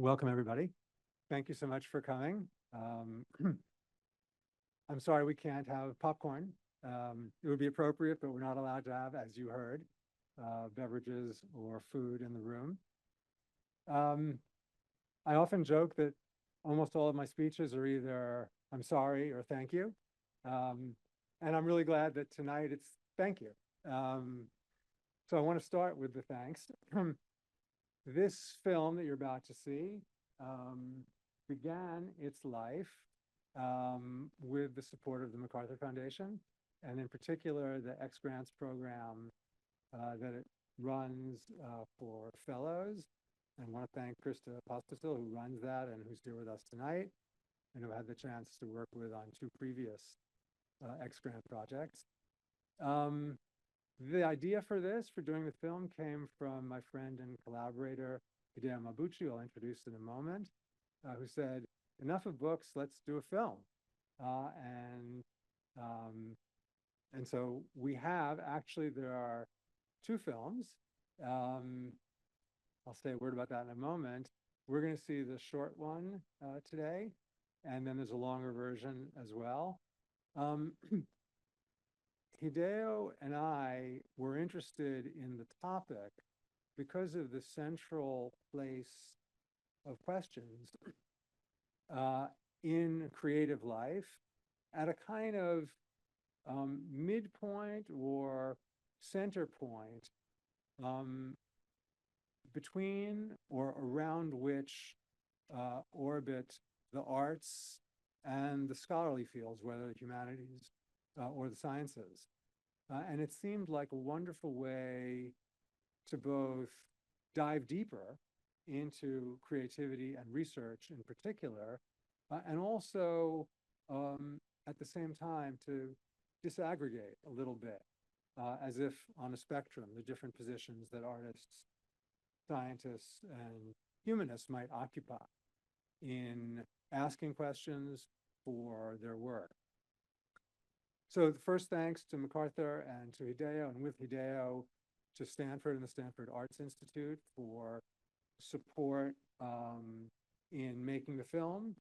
Welcome, everybody. Thank you so much for coming. I'm sorry we can't have popcorn. It would be appropriate, but we're not allowed to have, as you heard, beverages or food in the room. I often joke that almost all of my speeches are either I'm sorry or thank you. And I'm really glad that tonight it's thank you. So I want to start with the thanks. This film that you're about to see began its life with the support of the MacArthur Foundation, and in particular the X Grants program that it runs for fellows. And I want to thank Krista Pospisil, who runs that and who's here with us tonight, and who I had the chance to work with on 2 previous X Grant projects. The idea for doing the film, came from my friend and collaborator, Hideo Mabuchi, who I'll introduce in a moment, who said, enough of books, let's do a film. And so we have, actually, there are 2 films. I'll say a word about that in a moment. We're going to see the short one today, and then there's a longer version as well. Hideo and I were interested in the topic because of the central place of questions in creative life at a kind of midpoint or center point between or around which orbit the arts and the scholarly fields, whether the humanities or the sciences. And it seemed like a wonderful way to both dive deeper into creativity and research in particular, and also at the same time to disaggregate a little bit, as if on a spectrum, the different positions that artists, scientists, and humanists might occupy in asking questions for their work. So the first thanks to MacArthur and to Hideo, and with Hideo to Stanford and the Stanford Arts Institute for support in making the film.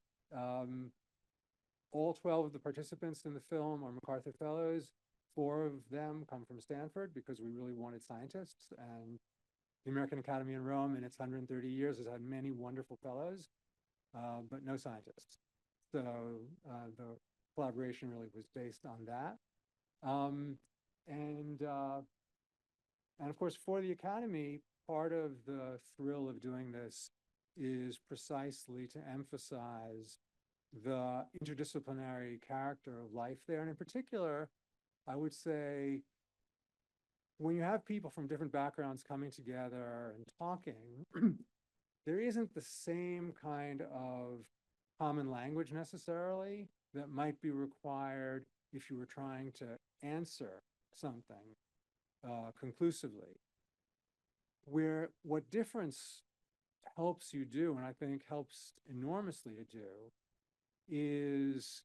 All 12 of the participants in the film are MacArthur Fellows. 4 of them come from Stanford because we really wanted scientists, and the American Academy in Rome in its 130 years has had many wonderful fellows, but no scientists. So the collaboration really was based on that. And of course, for the Academy, part of the thrill of doing this is precisely to emphasize the interdisciplinary character of life there. And in particular, I would say, when you have people from different backgrounds coming together and talking, there isn't the same kind of common language necessarily that might be required if you were trying to answer something conclusively. What difference helps you do, and I think helps enormously to do, is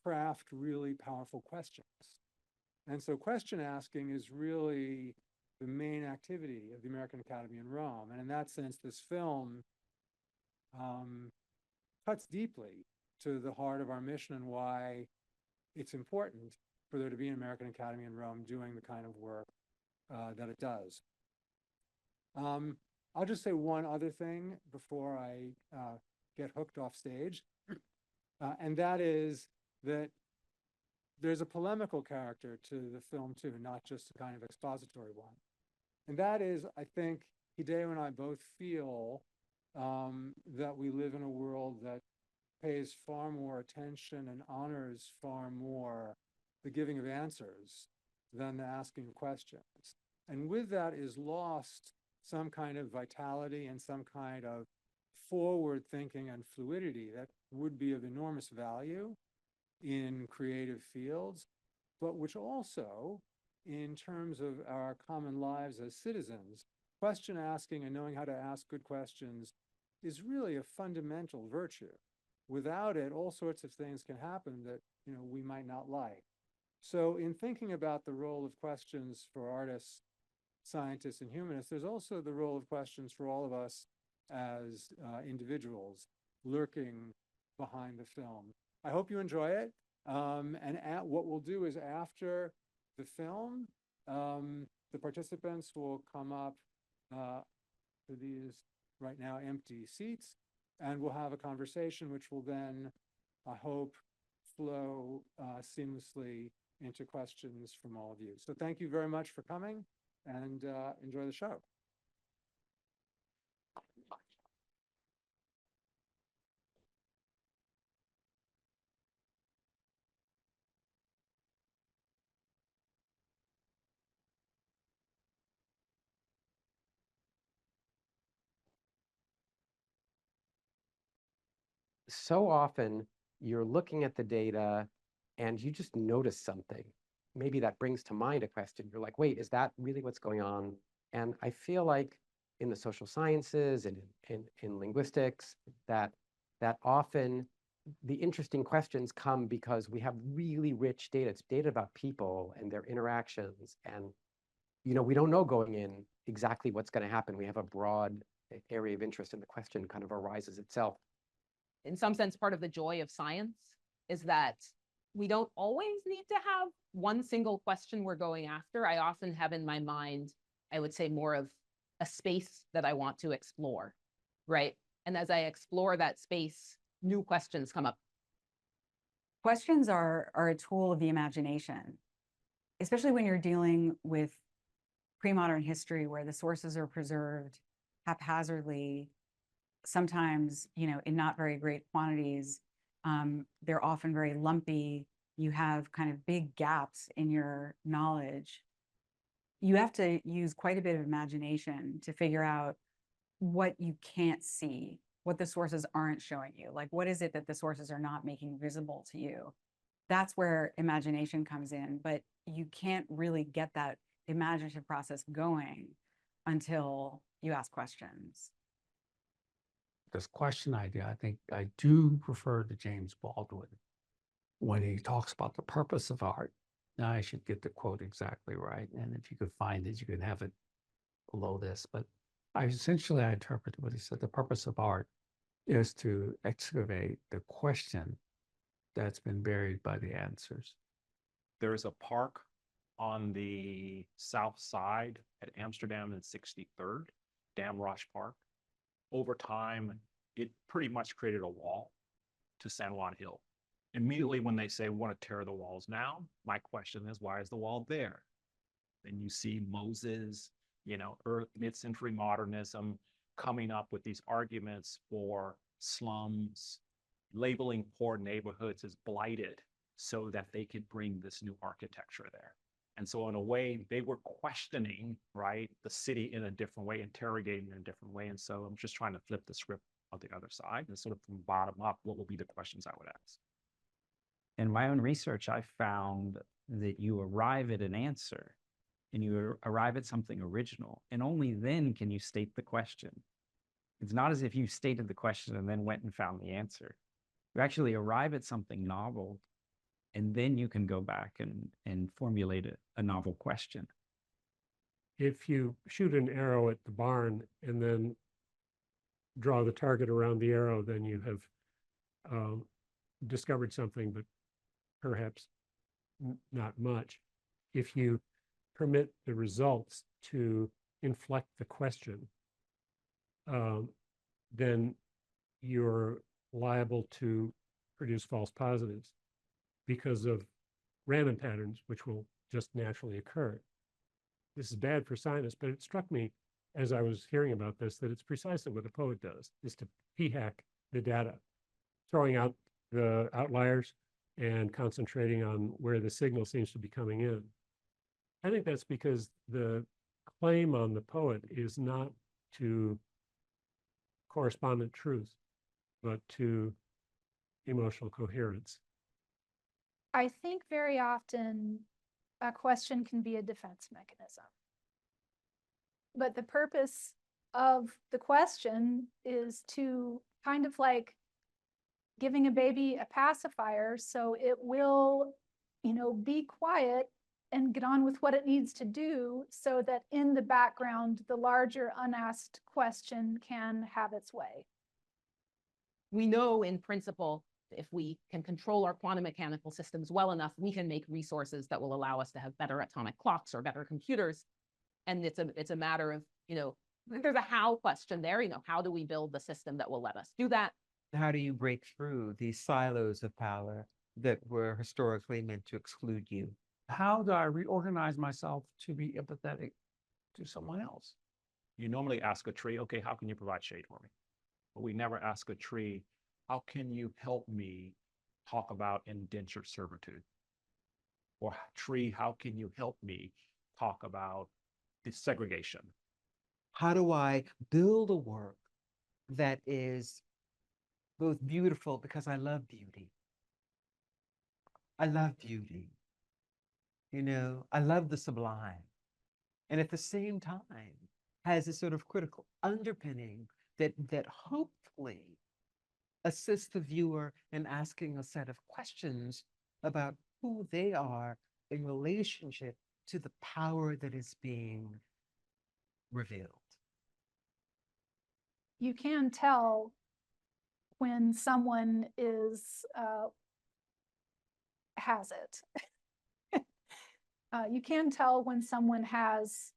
craft really powerful questions. And so question asking is really the main activity of the American Academy in Rome. And in that sense, this film cuts deeply to the heart of our mission and why it's important for there to be an American Academy in Rome doing the kind of work that it does. I'll just say one other thing before I get hooked off stage, and that is that there's a polemical character to the film too, not just a kind of expository one. And that is, I think Hideo and I both feel that we live in a world that pays far more attention and honors far more the giving of answers than the asking of questions. And with that is lost some kind of vitality and some kind of forward thinking and fluidity that would be of enormous value in creative fields, but which also, in terms of our common lives as citizens, question asking and knowing how to ask good questions is really a fundamental virtue. Without it, all sorts of things can happen that we might not like. So in thinking about the role of questions for artists, scientists, and humanists, there's also the role of questions for all of us as individuals lurking behind the film. I hope you enjoy it. What we'll do is after the film, the participants will come up to these right now empty seats, and we'll have a conversation which will then, I hope, flow seamlessly into questions from all of you. So thank you very much for coming, and enjoy the show. So often you're looking at the data and you just notice something. Maybe that brings to mind a question. You're like, wait, is that really what's going on? And I feel like in the social sciences and in linguistics, that often the interesting questions come because we have really rich data. It's data about people and their interactions. And, you know, we don't know going in exactly what's going to happen. We have a broad area of interest, and the question kind of arises itself. In some sense, part of the joy of science is that we don't always need to have one single question we're going after. I often have in my mind, I would say, more of a space that I want to explore, right? And as I explore that space, new questions come up. Questions are a tool of the imagination, especially when you're dealing with pre-modern history where the sources are preserved haphazardly, sometimes, you know, in not very great quantities. They're often very lumpy. You have kind of big gaps in your knowledge. You have to use quite a bit of imagination to figure out what you can't see, what the sources aren't showing you. Like, what is it that the sources are not making visible to you? That's where imagination comes in, but you can't really get that imaginative process going until you ask questions. This question idea, I think I do prefer to James Baldwin when he talks about the purpose of art. Now I should get the quote exactly right. And if you could find it, you could have it below this. But I interpret what he said. The purpose of art is to excavate the question that's been buried by the answers. There's a park on the south side at Amsterdam and 63rd, Damrosch Park. Over time, it pretty much created a wall to San Juan Hill. Immediately when they say we want to tear the walls down, my question is, why is the wall there? Then you see Moses, you know, mid-century modernism coming up with these arguments for slums, labeling poor neighborhoods as blighted so that they could bring this new architecture there. And so in a way, they were questioning, right, the city in a different way, interrogating in a different way. And so I'm just trying to flip the script on the other side and sort of from bottom up, what will be the questions I would ask? In my own research, I found that you arrive at an answer and you arrive at something original, and only then can you state the question. It's not as if you stated the question and then went and found the answer. You actually arrive at something novel, and then you can go back and formulate a novel question. If you shoot an arrow at the barn and then draw the target around the arrow, then you have discovered something, but perhaps not much. If you permit the results to inflect the question, then you're liable to produce false positives because of random patterns, which will just naturally occur. This is bad for scientists, but it struck me as I was hearing about this that it's precisely what a poet does, is to p-hack the data, throwing out the outliers and concentrating on where the signal seems to be coming in. I think that's because the claim on the poet is not to correspondent truth, but to emotional coherence. I think very often a question can be a defense mechanism. But the purpose of the question is to kind of like giving a baby a pacifier so it will, you know, be quiet and get on with what it needs to do so that in the background, the larger unasked question can have its way. We know in principle, if we can control our quantum mechanical systems well enough, we can make resources that will allow us to have better atomic clocks or better computers. And it's a matter of, there's a how question there, how do we build the system that will let us do that? How do you break through these silos of power that were historically meant to exclude you? How do I reorganize myself to be empathetic to someone else? You normally ask a tree, okay, how can you provide shade for me? But we never ask a tree, how can you help me talk about indentured servitude? Or tree, how can you help me talk about segregation? How do I build a work that is both beautiful, because I love beauty. I love beauty. I love the sublime. And at the same time, has a sort of critical underpinning that hopefully assists the viewer in asking a set of questions about who they are in relationship to the power that is being revealed. You can tell when someone has it. You can tell when someone has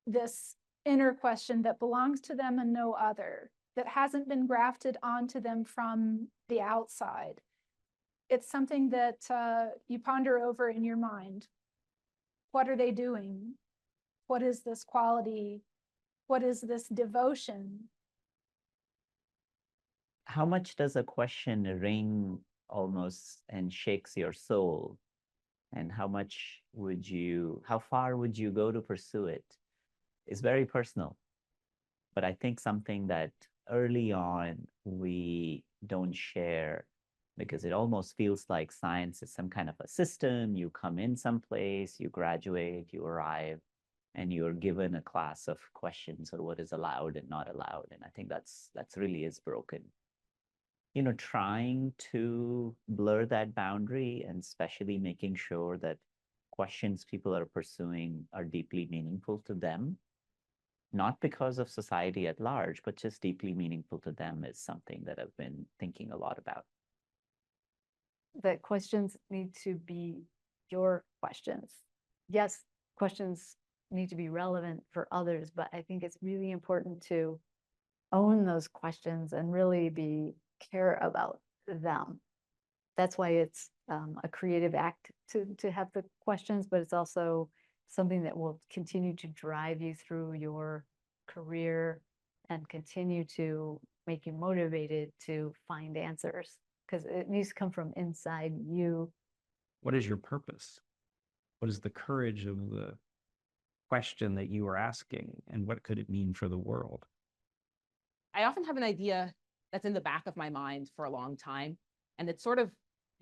this inner question that belongs to them and no other, that hasn't been grafted onto them from the outside. It's something that you ponder over in your mind. What are they doing? What is this quality? What is this devotion? How much does a question ring almost and shakes your soul? And how far would you go to pursue it? It's very personal. But I think something that early on we don't share, because it almost feels like science is some kind of a system. You come in someplace, you graduate, you arrive, and you're given a class of questions or what is allowed and not allowed. And I think that's really is broken. Trying to blur that boundary, and especially making sure that questions people are pursuing are deeply meaningful to them, not because of society at large, but just deeply meaningful to them, is something that I've been thinking a lot about. That questions need to be your questions. Yes, questions need to be relevant for others, but I think it's really important to own those questions and really care about them. That's why it's a creative act to have the questions, but it's also something that will continue to drive you through your career and continue to make you motivated to find answers, because it needs to come from inside you. What is your purpose? What is the courage of the question that you are asking, and what could it mean for the world? I often have an idea that's in the back of my mind for a long time, and it's sort of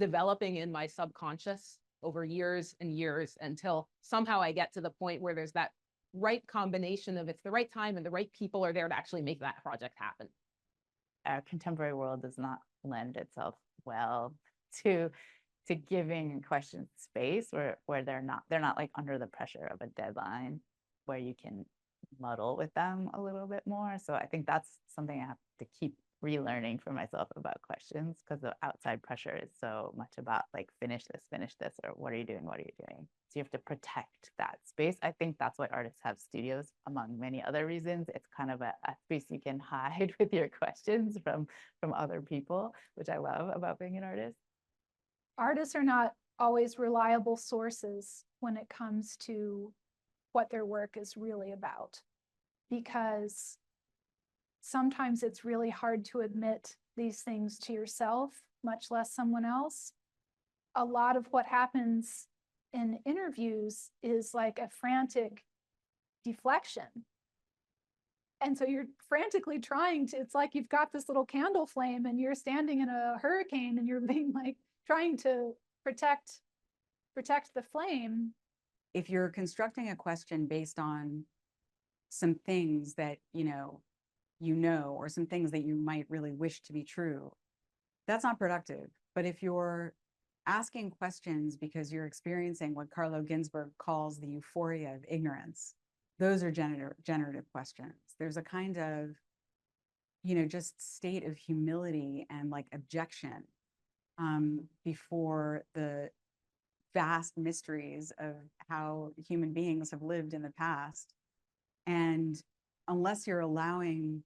developing in my subconscious over years and years until somehow I get to the point where there's that right combination of it's the right time and the right people are there to actually make that project happen. Our contemporary world does not lend itself well to giving questions space where they're not like under the pressure of a deadline where you can muddle with them a little bit more. So I think that's something I have to keep relearning for myself about questions, because the outside pressure is so much about like finish this, or what are you doing? So you have to protect that space. I think that's why artists have studios, among many other reasons. It's kind of a space you can hide with your questions from other people, which I love about being an artist. Artists are not always reliable sources when it comes to what their work is really about, because sometimes it's really hard to admit these things to yourself, much less someone else. A lot of what happens in interviews is like a frantic deflection. And so you're frantically trying to, it's like you've got this little candle flame and you're standing in a hurricane and you're being like, trying to protect the flame. If you're constructing a question based on some things that or some things that you might really wish to be true, that's not productive. But if you're asking questions because you're experiencing what Carlo Ginzburg calls the euphoria of ignorance. Those are generative questions. There's a kind of, just state of humility and like objection before the vast mysteries of how human beings have lived in the past. And unless you're allowing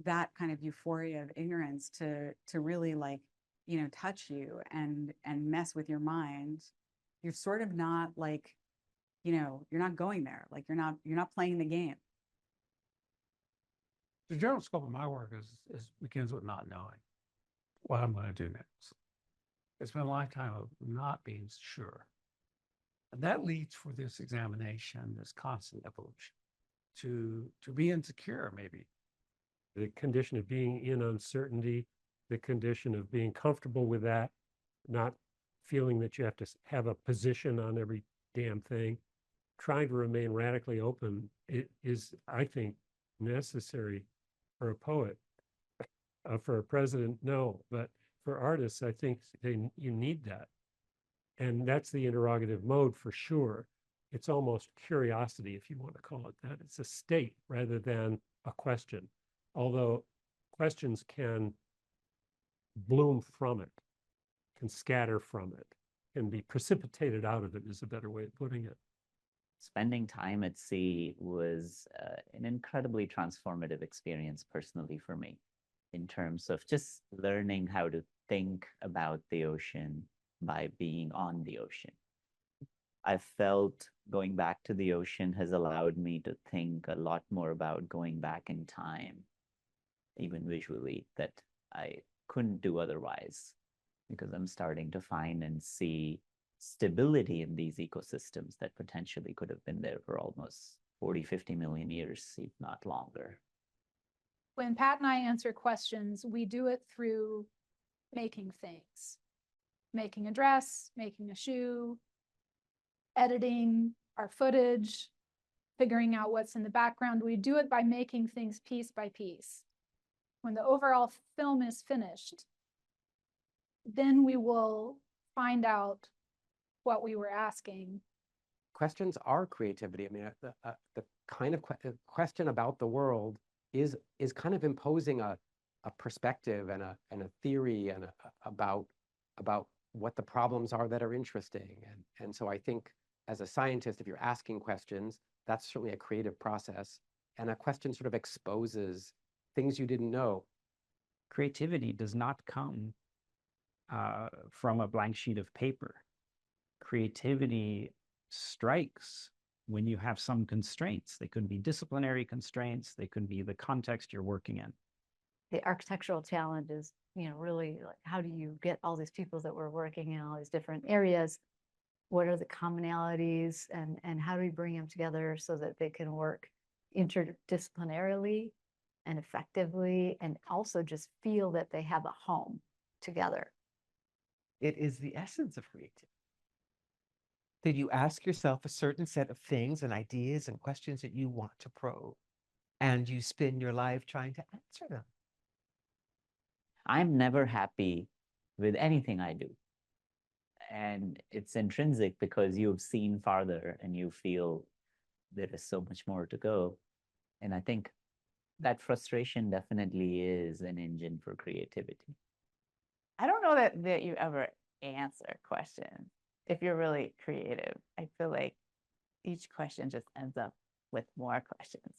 that kind of euphoria of ignorance to really like, touch you and mess with your mind, you're sort of not like, you're not going there. Like you're not playing the game. The general scope of my work begins with not knowing what I'm going to do next. It's been a lifetime of not being sure. And that leads for this examination, this constant evolution, to be insecure, maybe. The condition of being in uncertainty, the condition of being comfortable with that, not feeling that you have to have a position on every damn thing, trying to remain radically open is, I think, necessary for a poet. For a president, no, but for artists, I think you need that. And that's the interrogative mode for sure. It's almost curiosity, if you want to call it that. It's a state rather than a question, although questions can bloom from it, can scatter from it, can be precipitated out of it is a better way of putting it. Spending time at sea was an incredibly transformative experience personally for me, in terms of just learning how to think about the ocean by being on the ocean. I felt going back to the ocean has allowed me to think a lot more about going back in time, even visually, that I couldn't do otherwise, because I'm starting to find and see stability in these ecosystems that potentially could have been there for almost 40, 50 million years, if not longer. When Pat and I answer questions, we do it through making things, making a dress, making a shoe, editing our footage, figuring out what's in the background. We do it by making things piece by piece. When the overall film is finished, then we will find out what we were asking. Questions are creativity. I mean, the kind of question about the world is kind of imposing a perspective and a theory and about what the problems are that are interesting. And so I think as a scientist, if you're asking questions, that's certainly a creative process. And a question sort of exposes things you didn't know. Creativity does not come from a blank sheet of paper. Creativity strikes when you have some constraints. They could be disciplinary constraints. They could be the context you're working in. The architectural challenge is, really like, how do you get all these people that were working in all these different areas? What are the commonalities, and how do we bring them together so that they can work interdisciplinarily and effectively, and also just feel that they have a home together? It is the essence of creativity. That you ask yourself a certain set of things and ideas and questions that you want to probe, and you spend your life trying to answer them. I'm never happy with anything I do. And it's intrinsic because you've seen farther and you feel there is so much more to go. And I think that frustration definitely is an engine for creativity. I don't know that you ever answer questions if you're really creative. I feel like each question just ends up with more questions.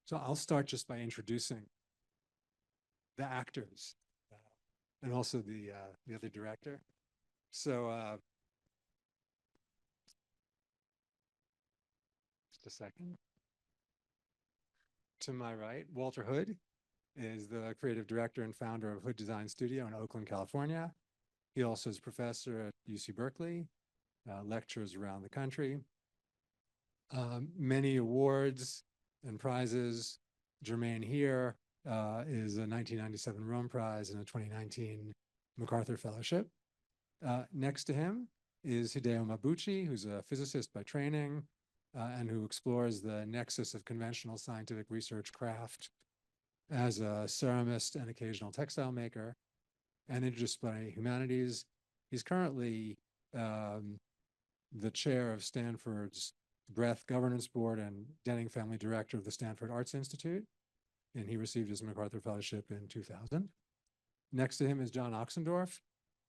So I'll start just by introducing the actors and also the other director. So just a second. To my right, Walter Hood is the creative director and founder of Hood Design Studio in Oakland, California. He also is professor at UC Berkeley, lectures around the country. Many awards and prizes. Germane here is a 1997 Rome Prize and a 2019 MacArthur Fellowship. Next to him is Hideo Mabuchi, who's a physicist by training and who explores the nexus of conventional scientific research craft as a ceramist and occasional textile maker and interdisciplinary humanities. He's currently the chair of Stanford's Breath Governance Board and Denning Family Director of the Stanford Arts Institute, and he received his MacArthur Fellowship in 2000. Next to him is John Ochsendorf,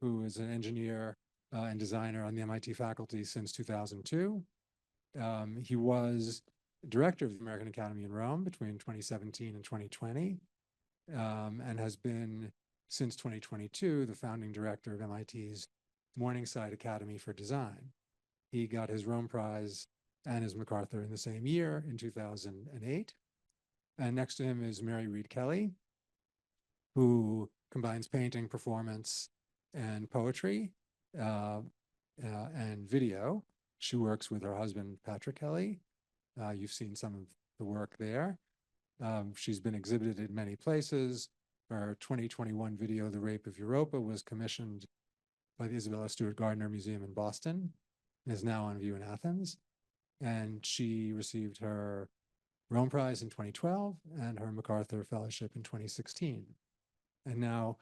who is an engineer and designer on the MIT faculty since 2002. He was director of the American Academy in Rome between 2017 and 2020, and has been, since 2022, the founding director of MIT's Morningside Academy for Design. He got his Rome Prize and his MacArthur in the same year, in 2008. And next to him is Mary Reid Kelley, who combines painting, performance, and poetry, and video. She works with her husband, Patrick Kelley. You've seen some of the work there. She's been exhibited in many places. Her 2021 video, The Rape of Europa, was commissioned by the Isabella Stewart Gardner Museum in Boston and is now on view in Athens. And she received her Rome Prize in 2012 and her MacArthur Fellowship in 2016. And now,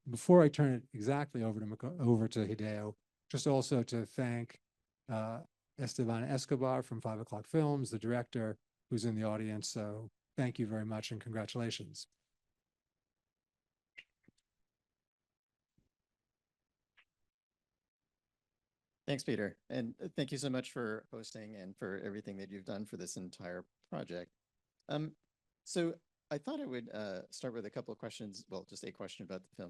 before I turn it exactly over to Hideo, just also to thank Esteban Escobar from 5 O'Clock Films, the director, who's in the audience. So thank you very much and congratulations. Thanks, Peter. And thank you so much for hosting and for everything that you've done for this entire project. So I thought I would start with a couple of questions. Well, just a question about the film.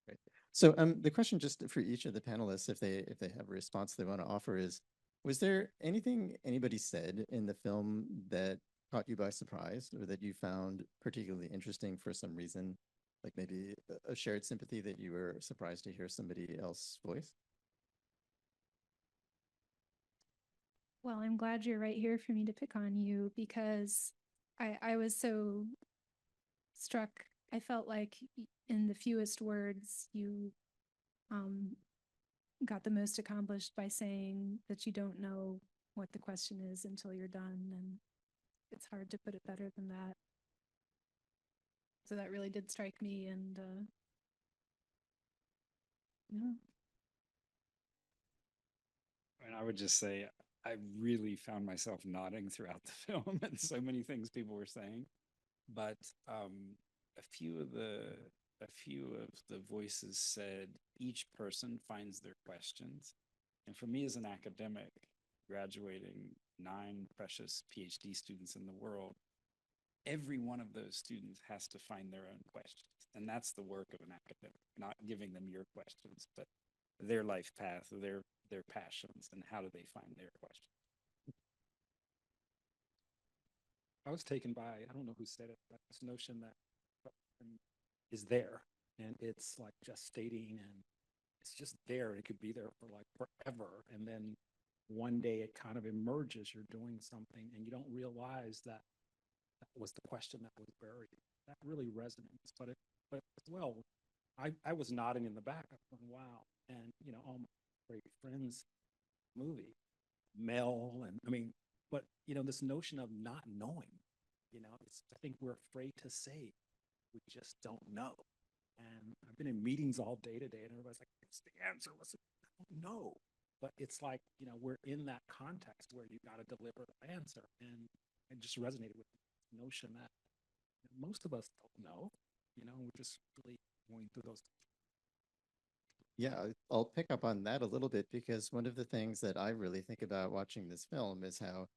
Right. So the question just for each of the panelists, if they have a response they want to offer, is, was there anything anybody said in the film that caught you by surprise or that you found particularly interesting for some reason? Like maybe a shared sympathy that you were surprised to hear somebody else voice? Well, I'm glad you're right here for me to pick on you, because I was so struck. I felt like in the fewest words, you got the most accomplished by saying that you don't know what the question is until you're done. And it's hard to put it better than that. So that really did strike me, and yeah. And I would just say I really found myself nodding throughout the film and so many things people were saying. But a few of the voices said each person finds their questions. And for me as an academic, graduating 9 precious PhD students in the world, every one of those students has to find their own questions. And that's the work of an academic, not giving them your questions, but their life path, their passions, and how do they find their questions. I was taken by, I don't know who said it, but this notion that is there, and it's like just stating, and it's just there. It could be there for like forever. And then one day it kind of emerges, you're doing something and you don't realize that was the question that was buried. That really resonates. But as well, I was nodding in the back. I was going, wow. And you know, all my great friends, movie, Mel, and I mean, but you know, this notion of not knowing, you know, I think we're afraid to say we just don't know. And I've been in meetings all day today, and everybody's like, "What's the answer? What's it?" I don't know. But it's like, you know, we're in that context where you got to deliver an answer, and it just resonated with the notion that most of us don't know. You know, we're just really going through those. Yeah, I'll pick up on that a little bit because one of the things that I really think about watching this film is how,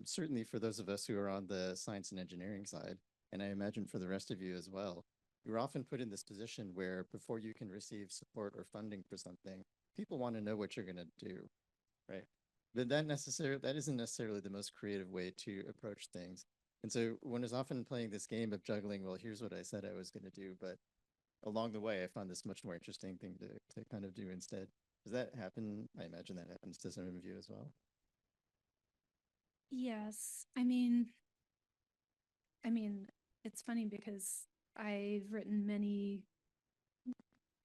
certainly for those of us who are on the science and engineering side, and I imagine for the rest of you as well, you're often put in this position where before you can receive support or funding for something, people want to know what you're going to do, right? But that isn't necessarily the most creative way to approach things. And so one is often playing this game of juggling, well, here's what I said I was going to do, but along the way, I found this much more interesting thing to kind of do instead. Does that happen? I imagine that happens to some of you as well. Yes, it's funny because I've written many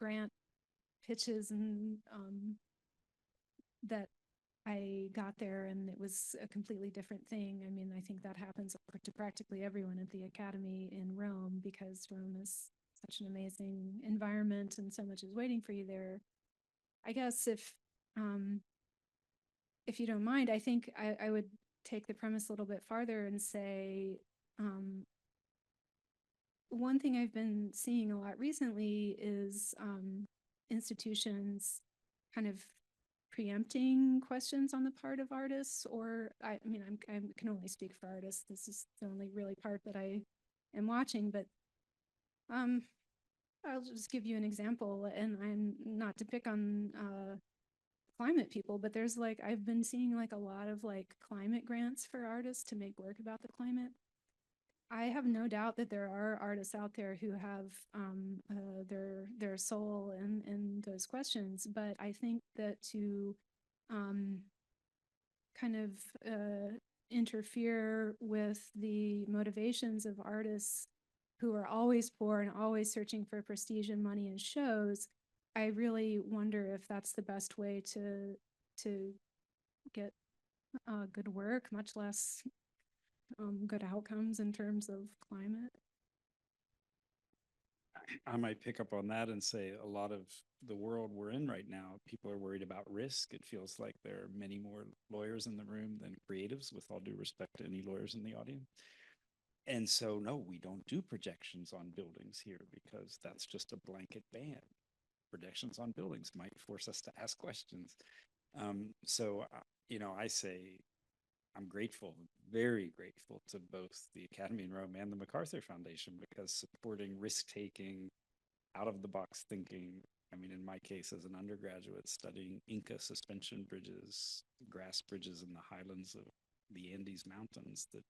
grant pitches and that I got there and it was a completely different thing. I mean, I think that happens to practically everyone at the Academy in Rome because Rome is such an amazing environment and so much is waiting for you there. I guess if you don't mind, I think I would take the premise a little bit farther and say, one thing I've been seeing a lot recently is institutions kind of preempting questions on the part of artists, or I can only speak for artists. This is the only really part that I am watching, but I'll just give you an example, and I'm not to pick on climate people, but there's I've been seeing a lot of climate grants for artists to make work about the climate. I have no doubt that there are artists out there who have their soul in those questions, but I think that to kind of interfere with the motivations of artists who are always poor and always searching for prestige and money and shows, I really wonder if that's the best way to get good work, much less good outcomes in terms of climate. I might pick up on that and say a lot of the world we're in right now, people are worried about risk. It feels like there are many more lawyers in the room than creatives, with all due respect to any lawyers in the audience. And so, no, we don't do projections on buildings here because that's just a blanket ban. Projections on buildings might force us to ask questions. I say I'm grateful, very grateful to both the Academy in Rome and the MacArthur Foundation because supporting risk-taking, out-of-the-box thinking, in my case as an undergraduate studying Inca suspension bridges, grass bridges in the highlands of the Andes Mountains that,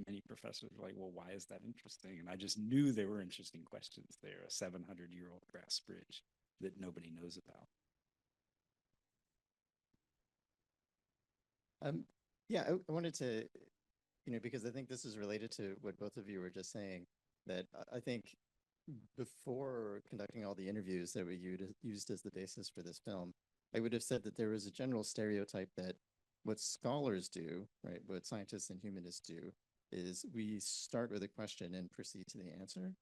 many professors were like, well, why is that interesting? And I just knew there were interesting questions there, a 700-year-old grass bridge that nobody knows about. Yeah, I wanted to, because I think this is related to what both of you were just saying, that I think before conducting all the interviews that we used as the basis for this film, I would have said that there was a general stereotype that what scholars do, right, what scientists and humanists do, is we start with a question and proceed to the answer.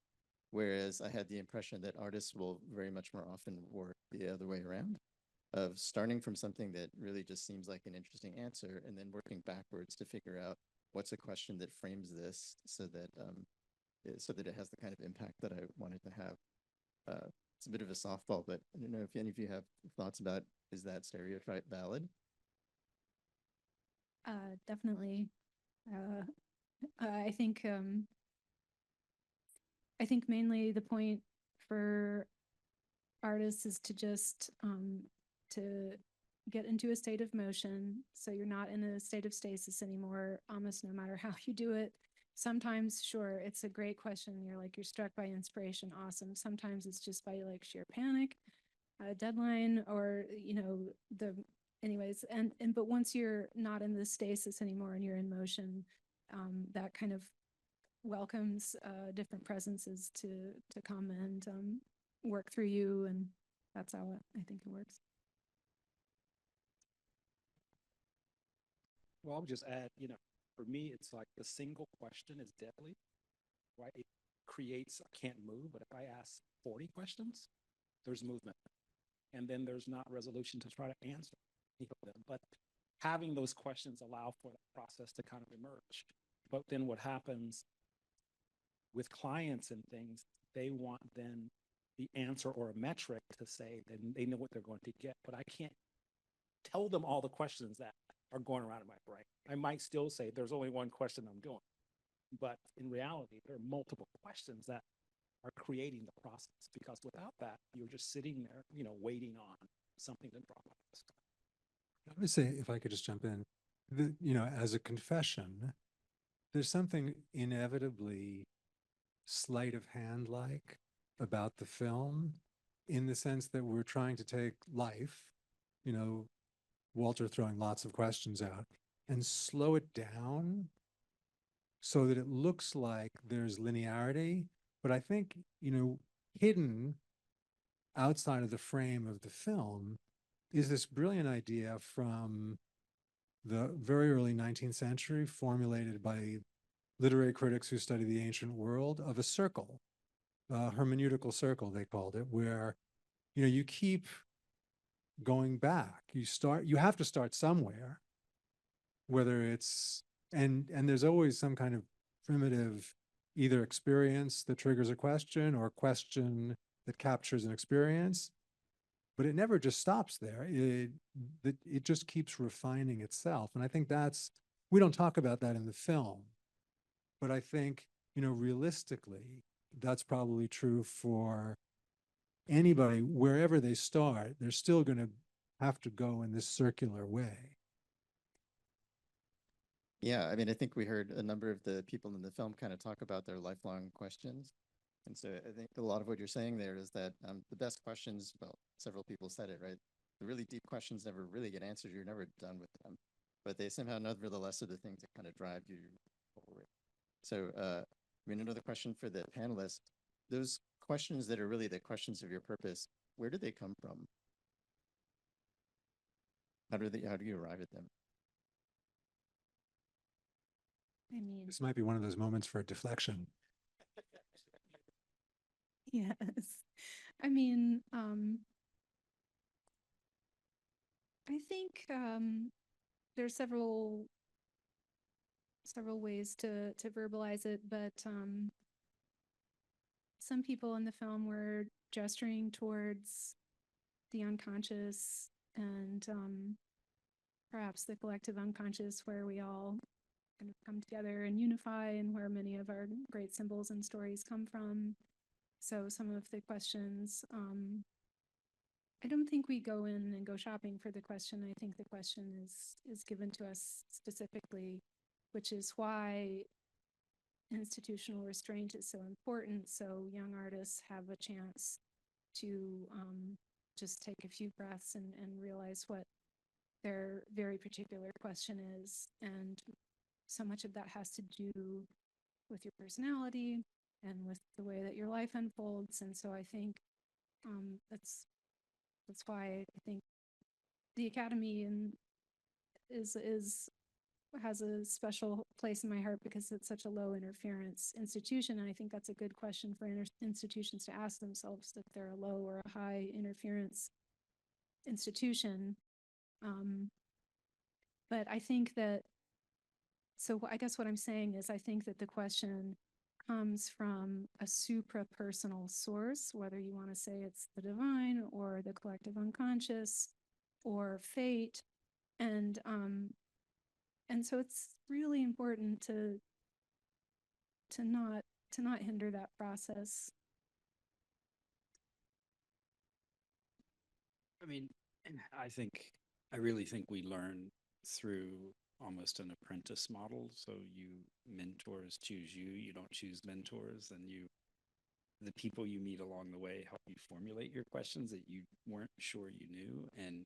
Whereas I had the impression that artists will very much more often work the other way around, of starting from something that really just seems like an interesting answer and then working backwards to figure out what's a question that frames this so that it has the kind of impact that I wanted to have. It's a bit of a softball, but I don't know if any of you have thoughts about, is that stereotype valid? Definitely. I think mainly the point for artists is to just to get into a state of motion, so you're not in a state of stasis anymore, almost no matter how you do it. Sometimes, sure, it's a great question. You're struck by inspiration, awesome. Sometimes it's just by sheer panic, a deadline, or anyways. But once you're not in the stasis anymore and you're in motion, that kind of welcomes different presences to come and work through you, and that's how I think it works. Well, I'll just add, for me, it's like the single question is deadly, right? It creates, I can't move, but if I ask 40 questions, there's movement. And then there's not resolution to try to answer them. But having those questions allow for that process to kind of emerge. But then what happens with clients and things, they want then the answer or a metric to say that they know what they're going to get, but I can't tell them all the questions that are going around in my brain. I might still say there's only one question I'm doing, but in reality, there are multiple questions that are creating the process, because without that, you're just sitting there, waiting on something to drop out of the sky. I would say, if I could just jump in, as a confession, there's something inevitably sleight of hand like about the film, in the sense that we're trying to take life, Walter throwing lots of questions out, and slow it down so that it looks like there's linearity. But I think, hidden outside of the frame of the film is this brilliant idea from the very early 19th century, formulated by literary critics who study the ancient world, of a circle, a hermeneutical circle, they called it, where, you keep going back. You have to start somewhere, whether it's, and there's always some kind of primitive either experience that triggers a question, or a question that captures an experience, but it never just stops there. It just keeps refining itself. And I think we don't talk about that in the film, but I think, realistically, that's probably true for anybody. Wherever they start, they're still going to have to go in this circular way. Yeah, I mean, I think we heard a number of the people in the film kind of talk about their lifelong questions. And so I think a lot of what you're saying there is that the best questions, well, several people said it, right? The really deep questions never really get answered. You're never done with them, but they somehow nevertheless are the things that kind of drive you forward. So, another question for the panelists, those questions that are really the questions of your purpose, where do they come from? How do you arrive at them? I mean, This might be one of those moments for a deflection. yes. I mean, I think there's several ways to verbalize it, but some people in the film were gesturing towards the unconscious and perhaps the collective unconscious, where we all kind of come together and unify, and where many of our great symbols and stories come from. So some of the questions, I don't think we go in and go shopping for the question. I think the question is given to us specifically, which is why institutional restraint is so important. So young artists have a chance to just take a few breaths and realize what their very particular question is. And so much of that has to do with your personality and with the way that your life unfolds. And so I think that's why I think the Academy has a special place in my heart, because it's such a low interference institution. And I think that's a good question for institutions to ask themselves, if they're a low or a high interference institution. But I think that, so I guess what I'm saying is, I think that the question comes from a supra-personal source, whether you want to say it's the divine or the collective unconscious or fate. And so it's really important to not hinder that process. I mean, I really think we learn through almost an apprentice model. So mentors choose you, you don't choose mentors, and the people you meet along the way help you formulate your questions that you weren't sure you knew. And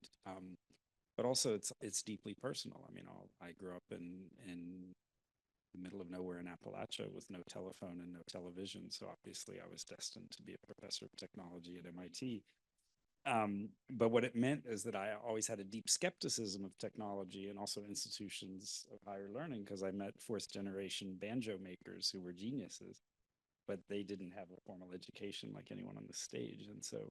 but also it's deeply personal. I mean, I grew up in the middle of nowhere in Appalachia with no telephone and no television. So obviously I was destined to be a professor of technology at MIT. But what it meant is that I always had a deep skepticism of technology and also institutions of higher learning, because I met fourth generation banjo makers who were geniuses, but they didn't have a formal education like anyone on the stage. And so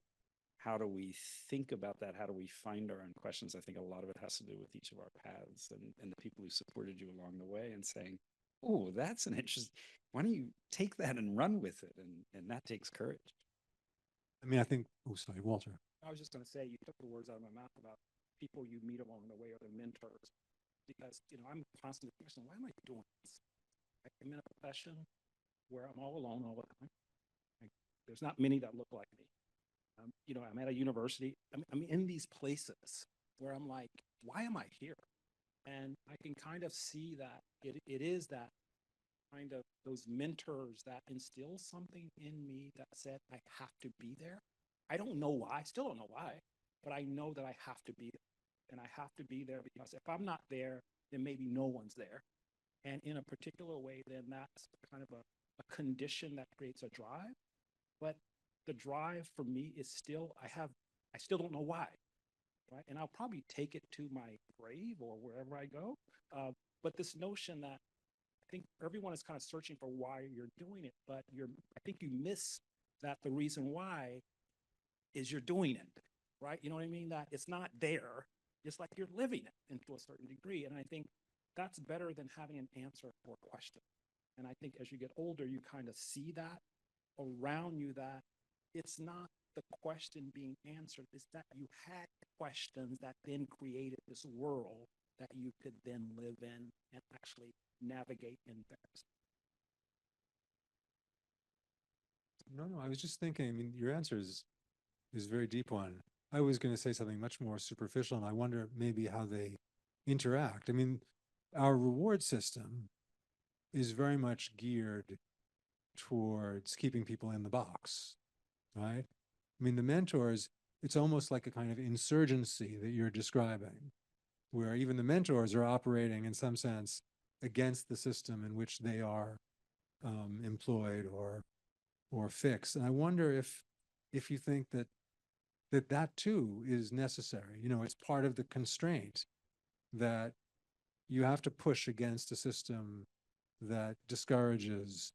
how do we think about that? How do we find our own questions? I think a lot of it has to do with each of our paths and the people who supported you along the way, and saying, oh, that's an interesting, why don't you take that and run with it? And that takes courage. I mean, I think, oh, sorry, Walter. I was just going to say, you took the words out of my mouth about people you meet along the way or their mentors. Because, I'm constantly questioning, why am I doing this? I'm in a profession where I'm all alone all the time. There's not many that look like me. I'm at a university. I'm in these places where I'm like, why am I here? And I can kind of see that it is that kind of those mentors that instill something in me that said, I have to be there. I don't know why, I still don't know why, but I know that I have to be there. And I have to be there because if I'm not there, then maybe no one's there. And in a particular way, then that's kind of a condition that creates a drive. But the drive for me is still, I still don't know why, right? And I'll probably take it to my grave or wherever I go. But this notion that I think everyone is kind of searching for why you're doing it, but I think you miss that the reason why is you're doing it, right? You know what I mean? That it's not there. It's like you're living it into a certain degree. And I think that's better than having an answer for a question. And I think as you get older, you kind of see that around you, that it's not the question being answered, it's that you had questions that then created this world that you could then live in and actually navigate in things. No, I was just thinking, I mean, your answer is a very deep one. I was going to say something much more superficial, and I wonder maybe how they interact. I mean, our reward system is very much geared towards keeping people in the box, right? I mean, the mentors, it's almost like a kind of insurgency that you're describing, where even the mentors are operating in some sense against the system in which they are employed or fixed. And I wonder if you think that too is necessary. It's part of the constraint that you have to push against a system that discourages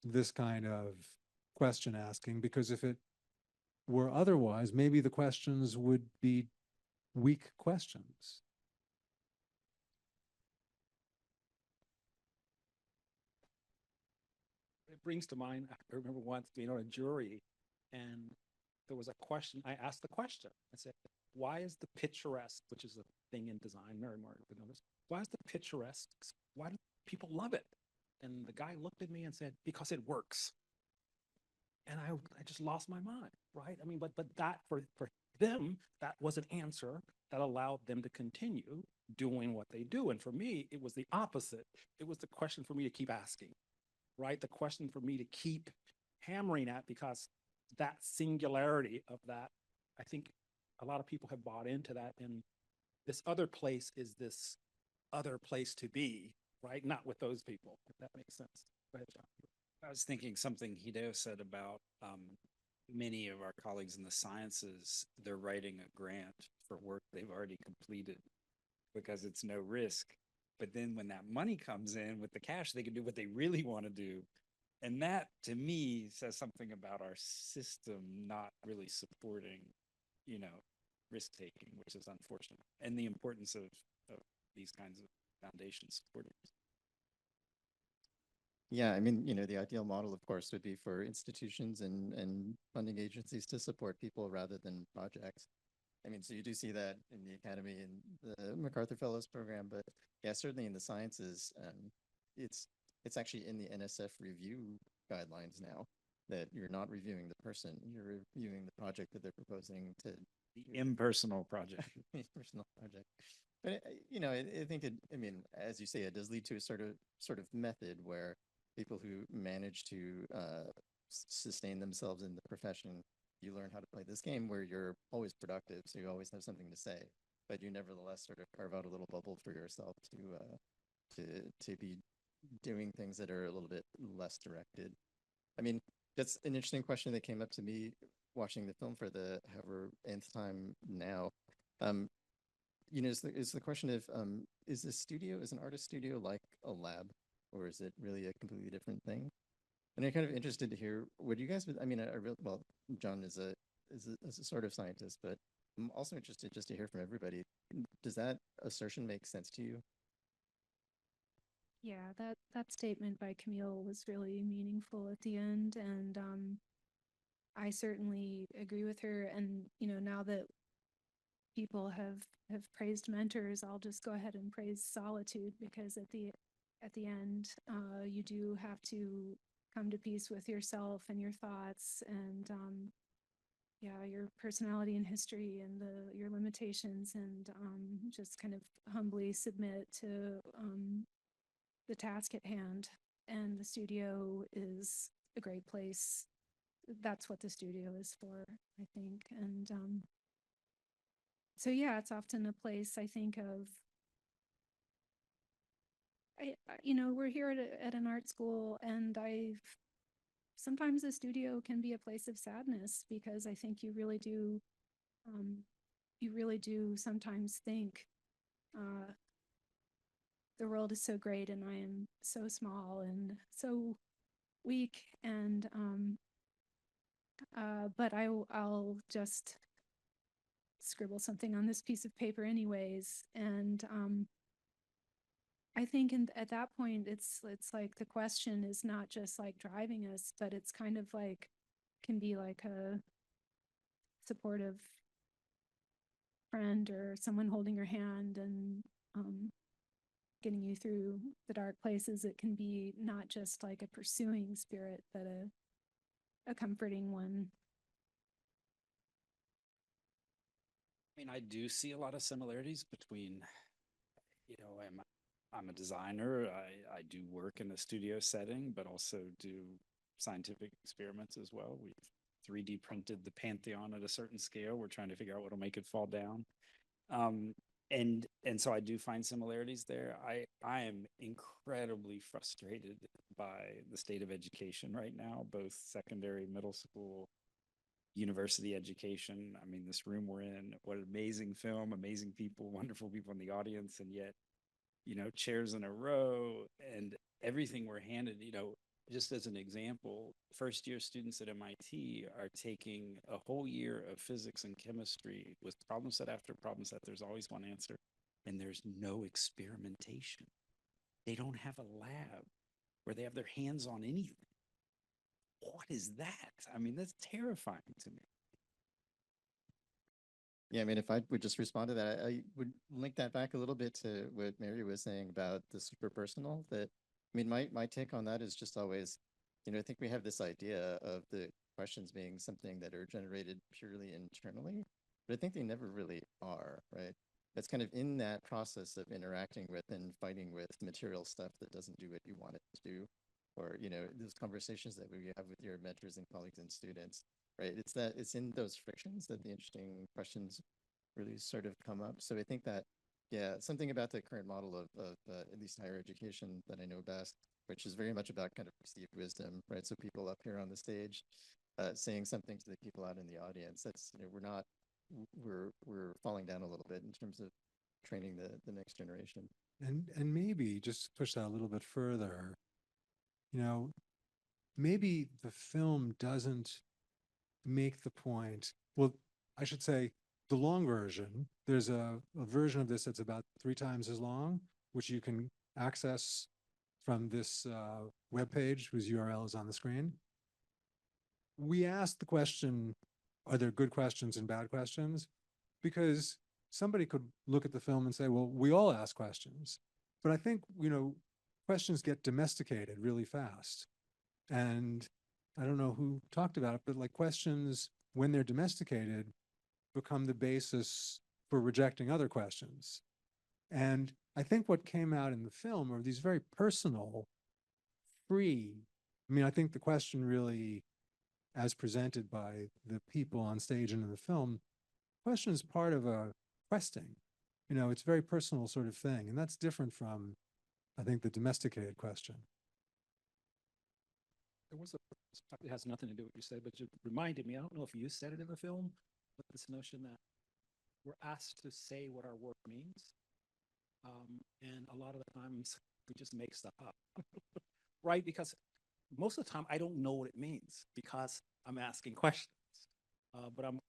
this kind of question asking, because if it were otherwise, maybe the questions would be weak questions. It brings to mind, I remember once being on a jury and there was a question. I asked the question. I said, why is the picturesque, which is a thing in design, Mary Martin would know this, why is the picturesque, why do people love it? And the guy looked at me and said, because it works. And I just lost my mind, right? I mean, but that for them, that was an answer that allowed them to continue doing what they do. And for me, it was the opposite. It was the question for me to keep asking, right? The question for me to keep hammering at, because that singularity of that, I think a lot of people have bought into that. And this other place is this other place to be, right? Not with those people, if that makes sense. Go ahead, John. I was thinking something Hideo said about many of our colleagues in the sciences, they're writing a grant for work they've already completed because it's no risk. But then when that money comes in with the cash, they can do what they really want to do. And that, to me, says something about our system not really supporting, risk-taking, which is unfortunate, and the importance of these kinds of foundations supporting. Yeah, I mean, the ideal model, of course, would be for institutions and funding agencies to support people rather than projects. I mean, so you do see that in the academy and the MacArthur Fellows program, but yeah, certainly in the sciences, it's actually in the NSF review guidelines now that you're not reviewing the person, you're reviewing the project that they're proposing to. The impersonal project. Impersonal project. But I think I mean, as you say, it does lead to a sort of method where people who manage to sustain themselves in the profession, you learn how to play this game where you're always productive, so you always have something to say, but you nevertheless sort of carve out a little bubble for yourself to be doing things that are a little bit less directed. I mean, that's an interesting question that came up to me watching the film for the however nth time now. Is the question of is an artist studio like a lab, or is it really a completely different thing? And I'm kind of interested to hear what you guys would. I mean, well, John is a sort of scientist, but I'm also interested just to hear from everybody. Does that assertion make sense to you? Yeah, that statement by Camille was really meaningful at the end, and I certainly agree with her. And now that people have praised mentors, I'll just go ahead and praise solitude, because at the end, you do have to come to peace with yourself and your thoughts, and yeah, your personality and history and your limitations, and just kind of humbly submit to the task at hand. And the studio is a great place. That's what the studio is for, I think. And so yeah, it's often a place I think of. We're here at an art school, and sometimes the studio can be a place of sadness, because I think you really do sometimes think the world is so great and I am so small and so weak, and but I'll just scribble something on this piece of paper anyways. And I think at that point, it's like the question is not just like driving us, but it's kind of like, can be like a supportive friend or someone holding your hand and getting you through the dark places. It can be not just like a pursuing spirit, but a comforting one. I mean, I do see a lot of similarities between, I'm a designer. I do work in a studio setting, but also do scientific experiments as well. We've 3D printed the Pantheon at a certain scale. We're trying to figure out what'll make it fall down. And so I do find similarities there. I am incredibly frustrated by the state of education right now, both secondary, middle school, university education. I mean, this room we're in, what an amazing film, amazing people, wonderful people in the audience, and yet, chairs in a row and everything we're handed, just as an example, first year students at MIT are taking a whole year of physics and chemistry with problem set after problem set. There's always one answer, and there's no experimentation. They don't have a lab where they have their hands on anything. What is that? I mean, that's terrifying to me. Yeah, I mean, if I would just respond to that, I would link that back a little bit to what Mary was saying about the super personal. That, I mean, my take on that is just always, I think we have this idea of the questions being something that are generated purely internally, but I think they never really are, right? It's kind of in that process of interacting with and fighting with material stuff that doesn't do what you want it to do, or, those conversations that we have with your mentors and colleagues and students, right? It's in those frictions that the interesting questions really sort of come up. So I think that, yeah, something about the current model of at least higher education that I know best, which is very much about kind of perceived wisdom, right? So people up here on the stage saying something to the people out in the audience. That's, we're falling down a little bit in terms of training the next generation. And maybe just push that a little bit further, maybe the film doesn't make the point. Well, I should say the long version, there's a version of this that's about 3 times as long, which you can access from this webpage whose URL is on the screen. We asked the question, are there good questions and bad questions? Because somebody could look at the film and say, well, we all ask questions. But I think, questions get domesticated really fast. And I don't know who talked about it, but like questions, when they're domesticated, become the basis for rejecting other questions. And I think what came out in the film are these very personal, free, I think the question really, as presented by the people on stage and in the film, question is part of a questing. It's a very personal sort of thing. And that's different from, I think, the domesticated question. There was it has nothing to do with what you said, but it reminded me, I don't know if you said it in the film, but this notion that we're asked to say what our work means. And a lot of the times we just make stuff up, right? Because most of the time I don't know what it means because I'm asking questions. But I'm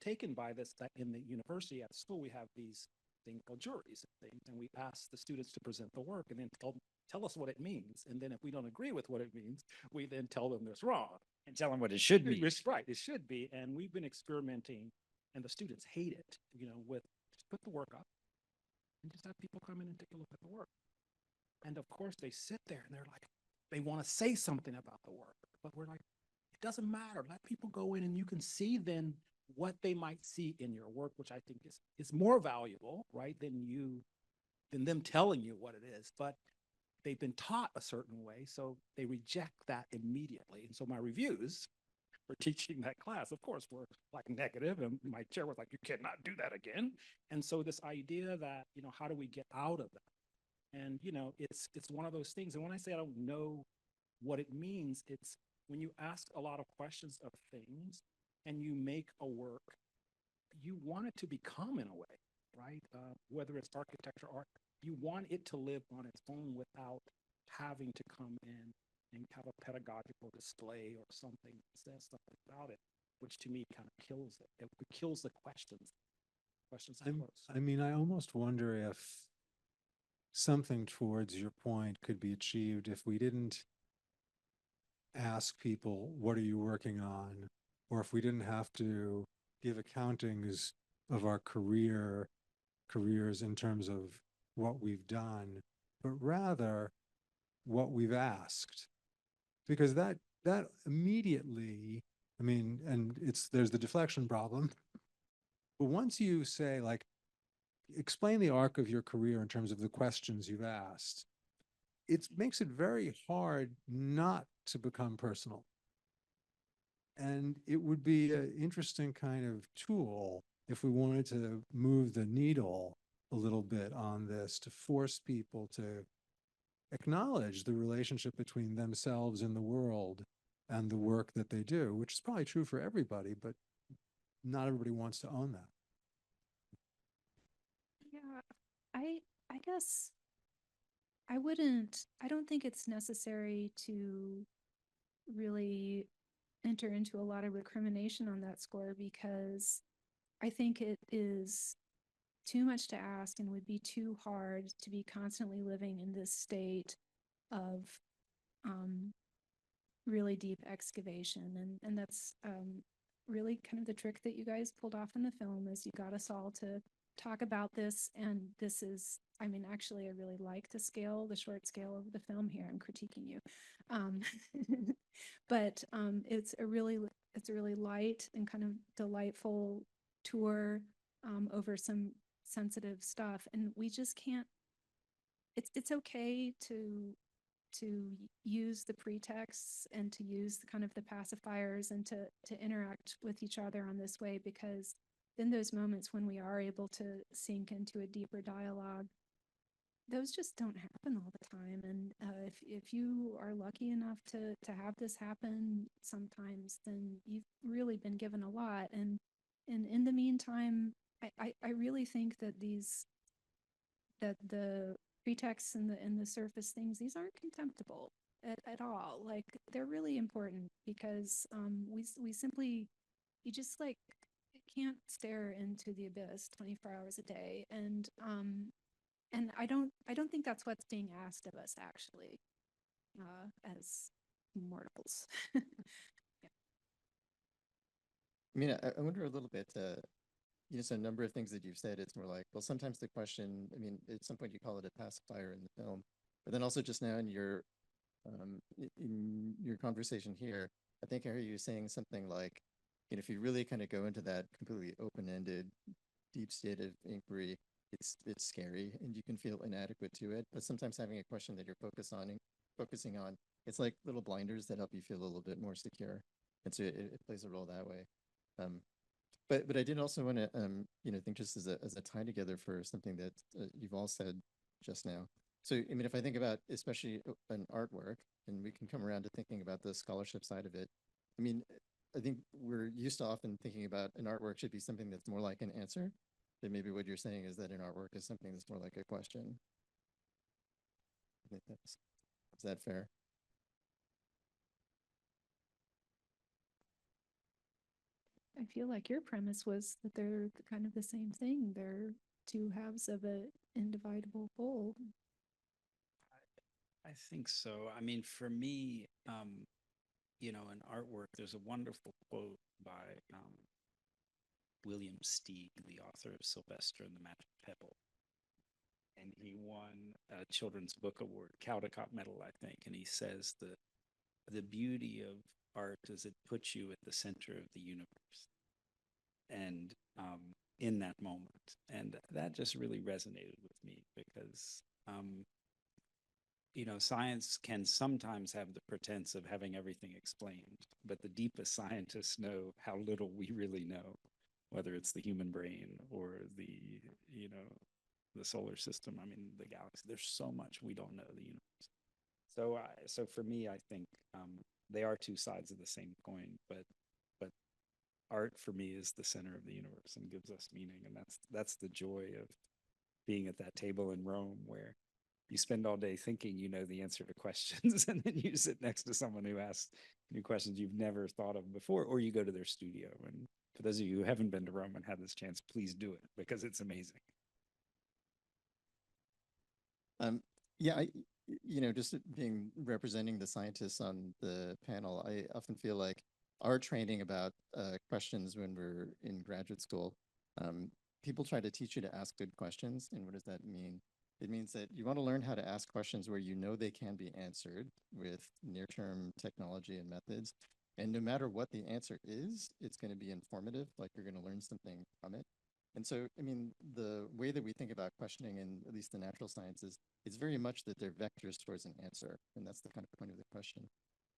taken by this, that in the university at school, we have these things called juries and things, and we ask the students to present the work and then tell tell us what it means. And then if we don't agree with what it means, we then tell them it's wrong. And tell them what it should be. It's right, it should be. And we've been experimenting, and the students hate it, with just put the work up and just have people come in and take a look at the work. And of course, they sit there and they're like, they want to say something about the work, but we're like, it doesn't matter. Let people go in and you can see then what they might see in your work, which I think is more valuable, right, than them telling you what it is. But they've been taught a certain way, so they reject that immediately. And so my reviews for teaching that class, of course, were like negative, and my chair was like, you cannot do that again. And so this idea that, how do we get out of that? And, it's one of those things. And when I say I don't know what it means, it's when you ask a lot of questions of things and you make a work, you want it to become in a way, right? Whether it's architecture or art, you want it to live on its own without having to come in and have a pedagogical display or something that says something about it, which to me kind of kills it. It kills the questions. I almost wonder if something towards your point could be achieved if we didn't ask people, what are you working on? Or if we didn't have to give accountings of our careers in terms of what we've done, but rather what we've asked. Because that immediately, and there's the deflection problem. But once you say, like, explain the arc of your career in terms of the questions you've asked, it makes it very hard not to become personal. And it would be an interesting kind of tool if we wanted to move the needle a little bit on this, to force people to acknowledge the relationship between themselves and the world and the work that they do, which is probably true for everybody, but not everybody wants to own that. Yeah, I guess I don't think it's necessary to really enter into a lot of recrimination on that score, because I think it is too much to ask and would be too hard to be constantly living in this state of really deep excavation. And that's really kind of the trick that you guys pulled off in the film, is you got us all to talk about this. And this is, actually, I really like the short scale of the film here. I'm critiquing you. But it's a really light and kind of delightful tour over some sensitive stuff. And we just can't, it's okay to use the pretexts and to use kind of the pacifiers and to interact with each other on this way, because in those moments when we are able to sink into a deeper dialogue, those just don't happen all the time. And if you are lucky enough to have this happen sometimes, then you've really been given a lot. And in the meantime, I really think that the pretexts and the surface things, these aren't contemptible at all. Like, they're really important, because we simply, you just like can't stare into the abyss 24 hours a day. And I don't think that's what's being asked of us, actually, as mortals. Yeah. I wonder a little bit, so a number of things that you've said, it's more like, well, sometimes the question, at some point you call it a pacifier in the film, but then also just now in your conversation here, I think I hear you saying something like, if you really kind of go into that completely open-ended, deep state of inquiry, it's scary and you can feel inadequate to it. But sometimes having a question that you're focusing on, it's like little blinders that help you feel a little bit more secure. And so it plays a role that way. But I did also want to think just as a tie together for something that you've all said just now. So if I think about especially an artwork, and we can come around to thinking about the scholarship side of it, I think we're used to often thinking about an artwork should be something that's more like an answer. But maybe what you're saying is that an artwork is something that's more like a question. I think is that fair? I feel like your premise was that they're kind of the same thing. They're two halves of an indivisible whole. I think so. I mean, for me, you know, in artwork, there's a wonderful quote by William Steig, the author of Sylvester and the Magic Pebble. And he won a Children's Book Award, Caldecott Medal, I think. And he says the beauty of art is it puts you at the center of the universe. And in that moment. And that just really resonated with me because you know, science can sometimes have the pretense of having everything explained, but the deepest scientists know how little we really know, whether it's the human brain or the, you know, the solar system. I mean, the galaxy. There's so much we don't know the universe. So for me, I think they are two sides of the same coin, but art for me is the center of the universe and gives us meaning, and that's the joy of being at that table in Rome where you spend all day thinking you know the answer to questions and then you sit next to someone who asks new questions you've never thought of before, or you go to their studio. And for those of you who haven't been to Rome and had this chance, please do it because it's amazing. Yeah, you know, just being representing the scientists on the panel, I often feel like our training about questions when we're in graduate school, people try to teach you to ask good questions. And what does that mean? It means that you want to learn how to ask questions where you know they can be answered with near-term technology and methods. And no matter what the answer is, it's going to be informative, like you're going to learn something from it. And so, I mean, the way that we think about questioning in at least the natural sciences is very much that they're vectors towards an answer. And that's the kind of point of the question.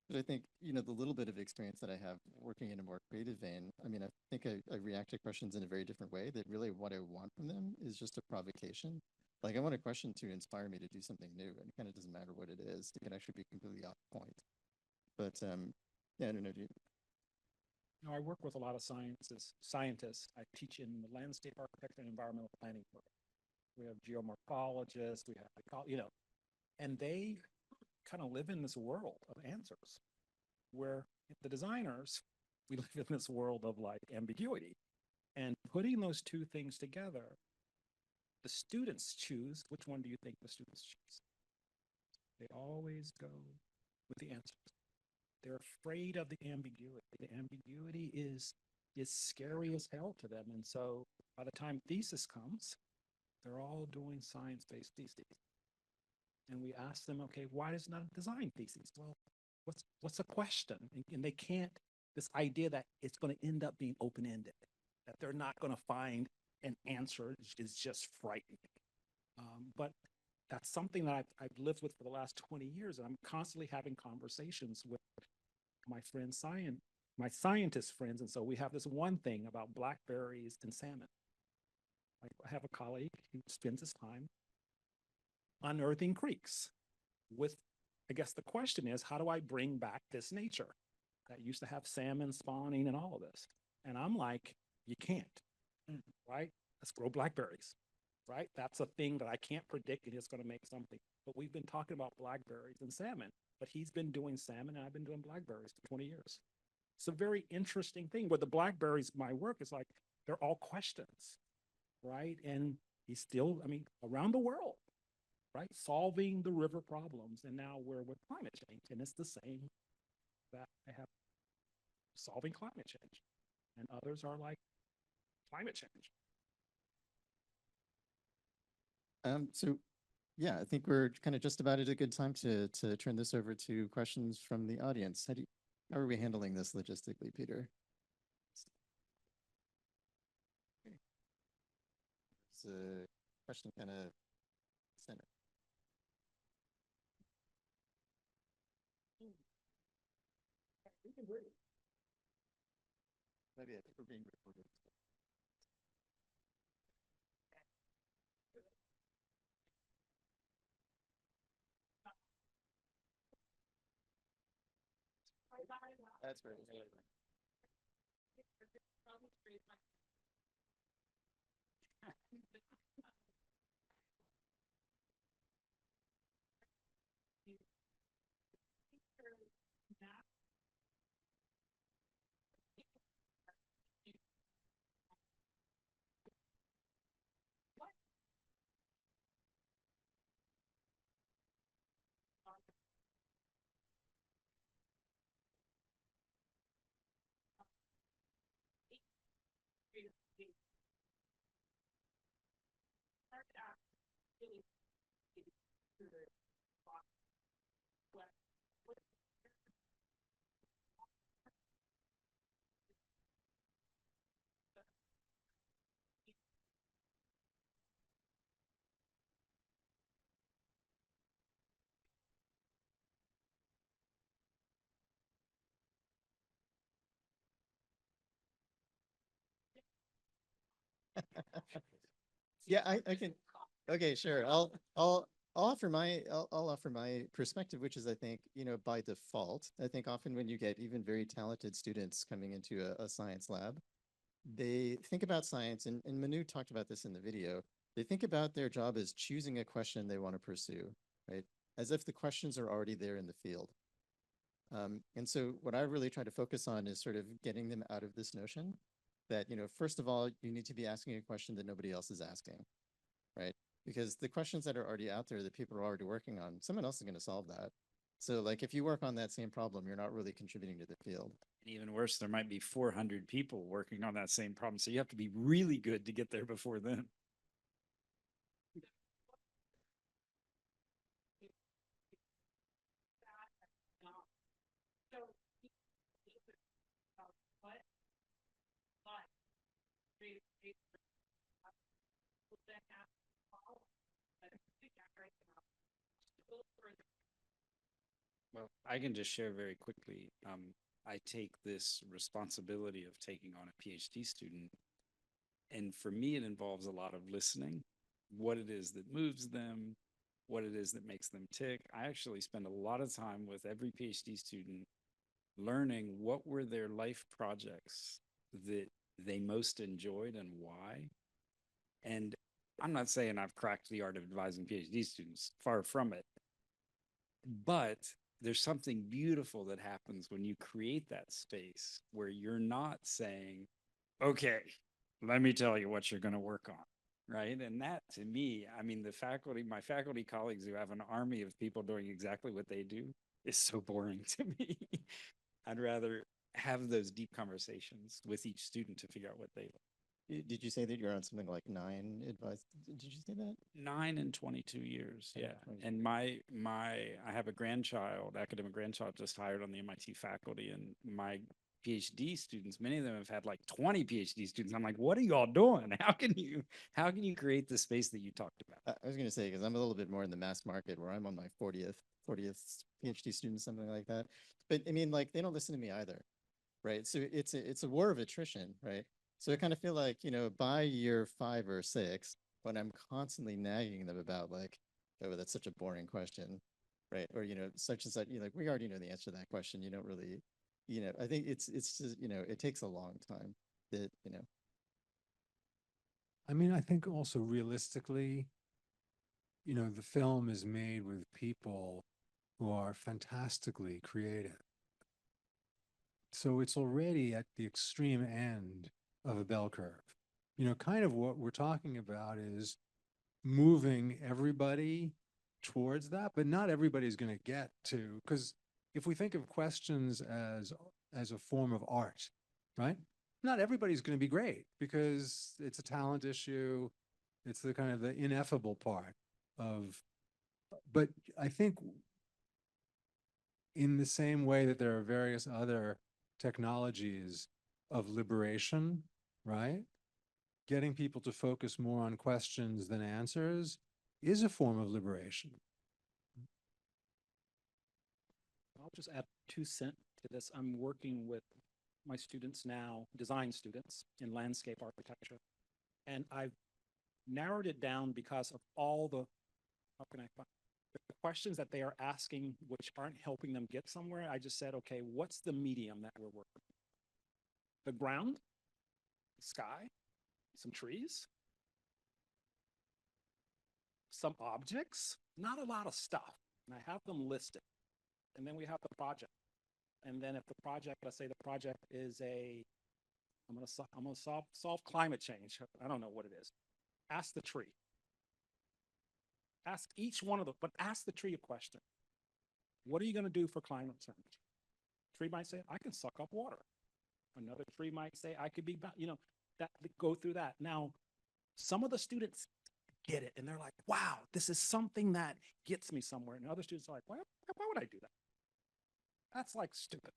But I think, you know, the little bit of experience that I have working in a more creative vein, I mean, I think I react to questions in a very different way, that really what I want from them is just a provocation. Like I want a question to inspire me to do something new, and it kind of doesn't matter what it is. It can actually be completely off point. But yeah, I don't know. You know, I work with a lot of scientists. I teach in the landscape architecture and environmental planning program. We have geomorphologists, we have, you know, and they kind of live in this world of answers where the designers, we live in this world of like ambiguity. And putting those two things together, the students choose. Which one do you think the students choose? They always go with the answers. They're afraid of the ambiguity. The ambiguity is scary as hell to them. And so by the time thesis comes, they're all doing science-based theses. And we ask them, okay, why is it not a design thesis? Well, what's the question? And they can't, this idea that it's going to end up being open-ended, that they're not going to find an answer is just frightening. But that's something that I've lived with for the last 20 years. And I'm constantly having conversations with my friends, my scientist friends. And so we have this one thing about blackberries and salmon. I have a colleague who spends his time unearthing creeks with, I guess the question is, how do I bring back this nature that used to have salmon spawning and all of this? And I'm like, you can't, right? Let's grow blackberries, right? That's a thing that I can't predict and it's going to make something. But we've been talking about blackberries and salmon, but he's been doing salmon and I've been doing blackberries for 20 years. It's a very interesting thing where the blackberries, my work is like, they're all questions, right? And he's still, I mean, around the world, right? Solving the river problems. And now we're with climate change. And it's the same that I have solving climate change. And others are like climate change. So yeah, I think we're kind of just about at a good time to turn this over to questions from the audience. How are we handling this logistically, Peter? It's a question kind of center. Maybe I think we're being recorded. That's very exciting. Yeah, I can, okay, sure. I'll offer my perspective, which is, I think, by default, I think often when you get even very talented students coming into a science lab, they think about science, and Manu talked about this in the video. They think about their job as choosing a question they want to pursue, right? As if the questions are already there in the field. And so what I really try to focus on is sort of getting them out of this notion that, first of all, you need to be asking a question that nobody else is asking, right? Because the questions that are already out there that people are already working on, someone else is going to solve that. So like if you work on that same problem, you're not really contributing to the field. And even worse, there might be 400 people working on that same problem. So you have to be really good to get there before then. Well, I can just share very quickly. I take this responsibility of taking on a PhD student. And for me, it involves a lot of listening, what it is that moves them, what it is that makes them tick. I actually spend a lot of time with every PhD student learning what were their life projects that they most enjoyed and why. And I'm not saying I've cracked the art of advising PhD students, far from it. But there's something beautiful that happens when you create that space where you're not saying, okay, let me tell you what you're going to work on. Right. And that to me, I mean, my faculty colleagues who have an army of people doing exactly what they do is so boring to me. I'd rather have those deep conversations with each student to figure out what they like. Did you say that you're on something like 9 advice? Did you say that? 9 and 22 years. Yeah. 22. And I have a grandchild, academic grandchild just hired on the MIT faculty, and my PhD students, many of them have had like 20 PhD students. I'm like, what are you all doing? How can you create the space that you talked about? I was going to say, because I'm a little bit more in the mass market where I'm on my 40th PhD student, something like that. But I mean, like, they don't listen to me either, right? So it's a war of attrition, right? So I kind of feel like, by year 5 or 6, when I'm constantly nagging them about like, oh, that's such a boring question, right? Or, such and such, like, we already know the answer to that question. You don't really, I think it's just, it takes a long time that, I mean, I think also realistically, the film is made with people who are fantastically creative. So it's already at the extreme end of a bell curve. Kind of what we're talking about is moving everybody towards that, but not everybody's going to get to, because if we think of questions as a form of art, right? Not everybody's going to be great because it's a talent issue. It's the kind of the ineffable part of, but I think in the same way that there are various other technologies of liberation, right? Getting people to focus more on questions than answers is a form of liberation. I'll just add 2 cents to this. I'm working with my students now, design students in landscape architecture. And I've narrowed it down because of all the, how can I find, the questions that they are asking, which aren't helping them get somewhere. I just said, okay, what's the medium that we're working with? The ground, the sky, some trees, some objects, not a lot of stuff. And I have them listed. And then we have the project. And then if the project, let's say the project is I'm gonna solve climate change. I don't know what it is. Ask the tree. Ask each one of them, but ask the tree a question. What are you gonna do for climate change? Tree might say, I can suck up water. Another tree might say, I could be, that go through that. Now, some of the students get it. And they're like, wow, this is something that gets me somewhere. And other students are like, why would I do that? That's like stupid.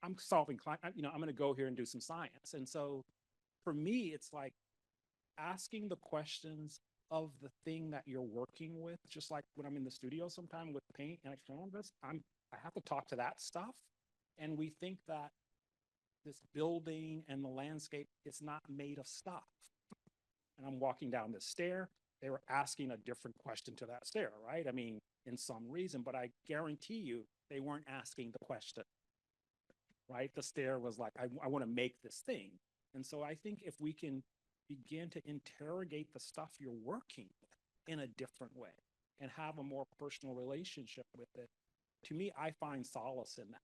I'm solving, I'm going to go here and do some science. And so for me, it's like asking the questions of the thing that you're working with, just like when I'm in the studio sometime with paint and canvas, I have to talk to that stuff. And we think that this building and the landscape, it's not made of stuff. And I'm walking down this stair, they were asking a different question to that stair, right? I mean, in some reason, but I guarantee you, they weren't asking the question, right? The stair was like, I want to make this thing. And so I think if we can begin to interrogate the stuff you're working with in a different way and have a more personal relationship with it, to me, I find solace in that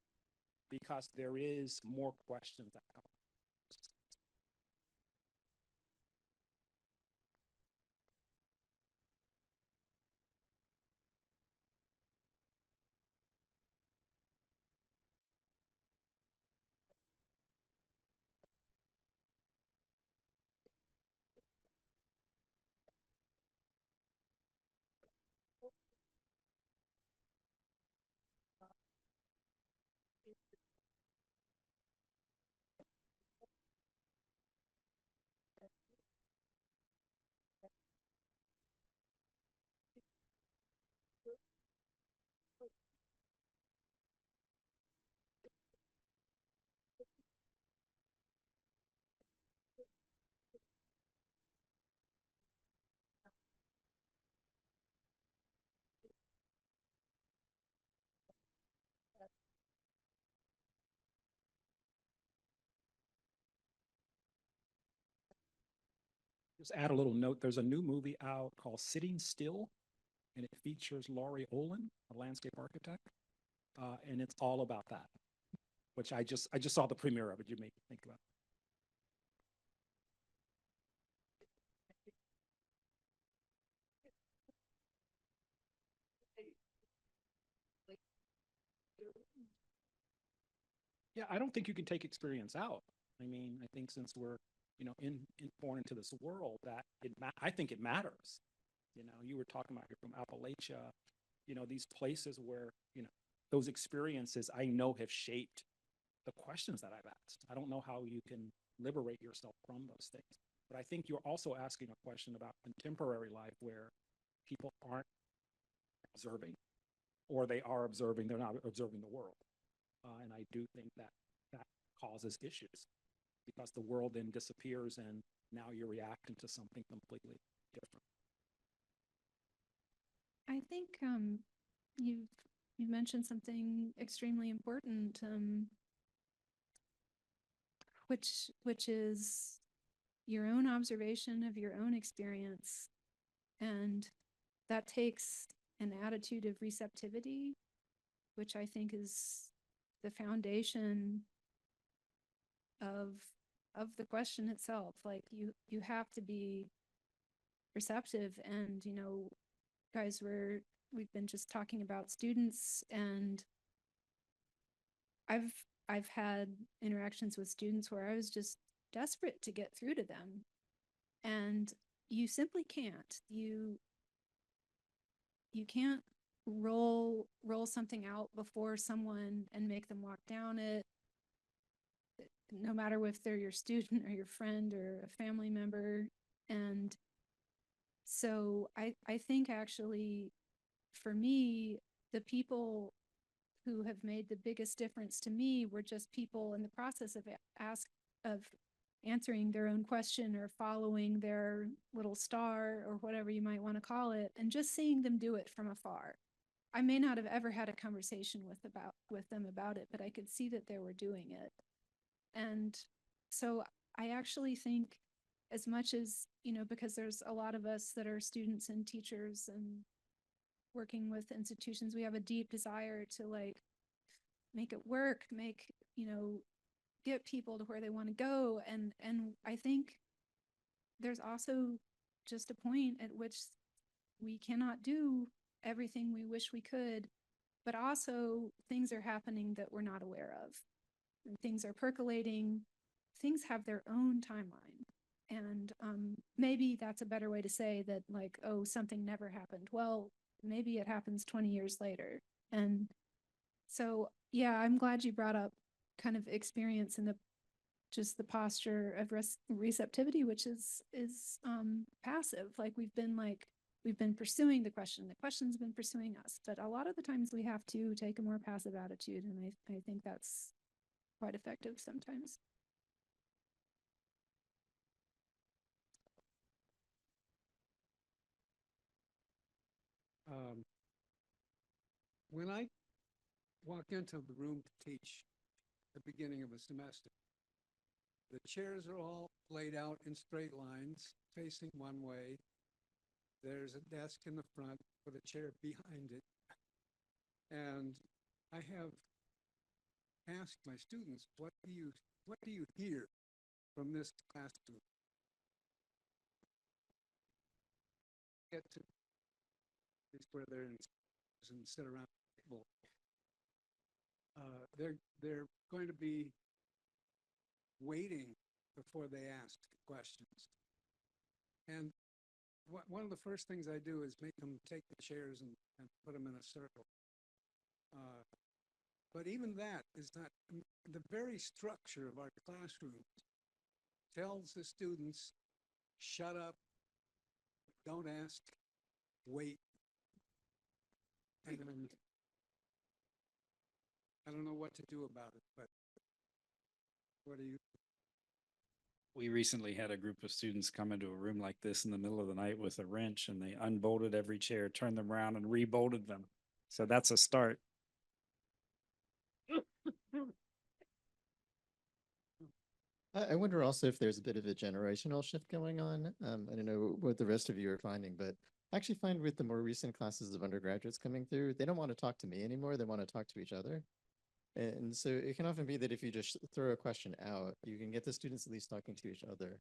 because there is more questions that come. Just add a little note. There's a new movie out called Sitting Still, and it features Laurie Olin, a landscape architect, and it's all about that, which I just saw the premiere of it. You made me think about it. Yeah, I don't think you can take experience out. I mean, I think since we're, born into this world, that I think it matters. You were talking about, you're from Appalachia, these places where, those experiences I know have shaped the questions that I've asked. I don't know how you can liberate yourself from those things. But I think you're also asking a question about contemporary life where people aren't observing, or they are observing, they're not observing the world. And I do think that causes issues because the world then disappears and now you're reacting to something completely different. I think you've mentioned something extremely important, which is your own observation of your own experience, and that takes an attitude of receptivity, which I think is the foundation of the question itself. Like you have to be receptive, and guys, we've been just talking about students, and I've had interactions with students where I was just desperate to get through to them, and you simply can't. You can't roll something out before someone and make them walk down it, no matter if they're your student or your friend or a family member. And so I think actually, for me, the people who have made the biggest difference to me were just people in the process of answering their own question or following their little star or whatever you might want to call it, and just seeing them do it from afar. I may not have ever had a conversation with them about it, but I could see that they were doing it. And so I actually think, as much as, because there's a lot of us that are students and teachers and working with institutions, we have a deep desire to make it work, get people to where they want to go. And I think there's also just a point at which we cannot do everything we wish we could, but also things are happening that we're not aware of. And things are percolating. Things have their own timeline. And maybe that's a better way to say that, like, oh, something never happened. Well, maybe it happens 20 years later. And so, yeah, I'm glad you brought up kind of experience in the just the posture of receptivity, which is passive. Like we've been pursuing the question's been pursuing us, but a lot of the times we have to take a more passive attitude, and I think that's quite effective sometimes. When I walk into the room to teach at the beginning of a semester, the chairs are all laid out in straight lines facing one way. There's a desk in the front with a chair behind it. And I have asked my students, what do you hear from this classroom? Get to where they're in and sit around the table. They're going to be waiting before they ask questions. And one of the first things I do is make them take the chairs and put them in a circle. But even that is not, the very structure of our classroom tells the students, shut up, don't ask, wait. And I don't know what to do about it, but what do you? We recently had a group of students come into a room like this in the middle of the night with a wrench, and they unbolted every chair, turned them around, and rebolted them. So that's a start. I wonder also if there's a bit of a generational shift going on. I don't know what the rest of you are finding, but I actually find with the more recent classes of undergraduates coming through, they don't want to talk to me anymore. They want to talk to each other. And so it can often be that if you just throw a question out, you can get the students at least talking to each other.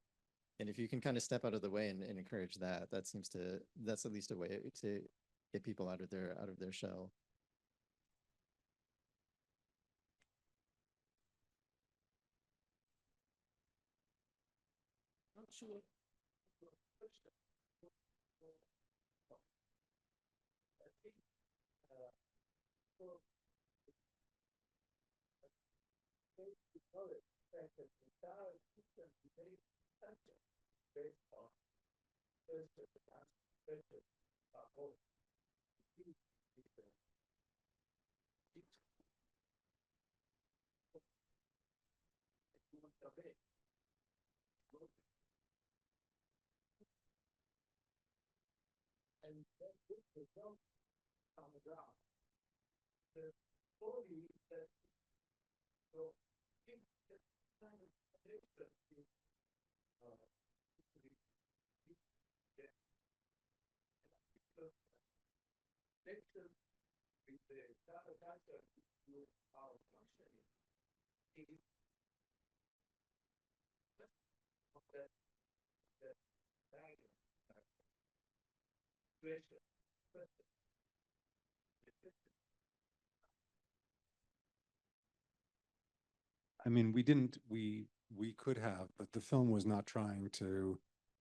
And if you can kind of step out of the way and encourage that, that's at least a way to get people out of their shell. Sure. And then this result on the ground. The body that so if this kind of prediction is prediction with the data factor to our functioning is of the value situation. I mean, we could have, but the film was not trying to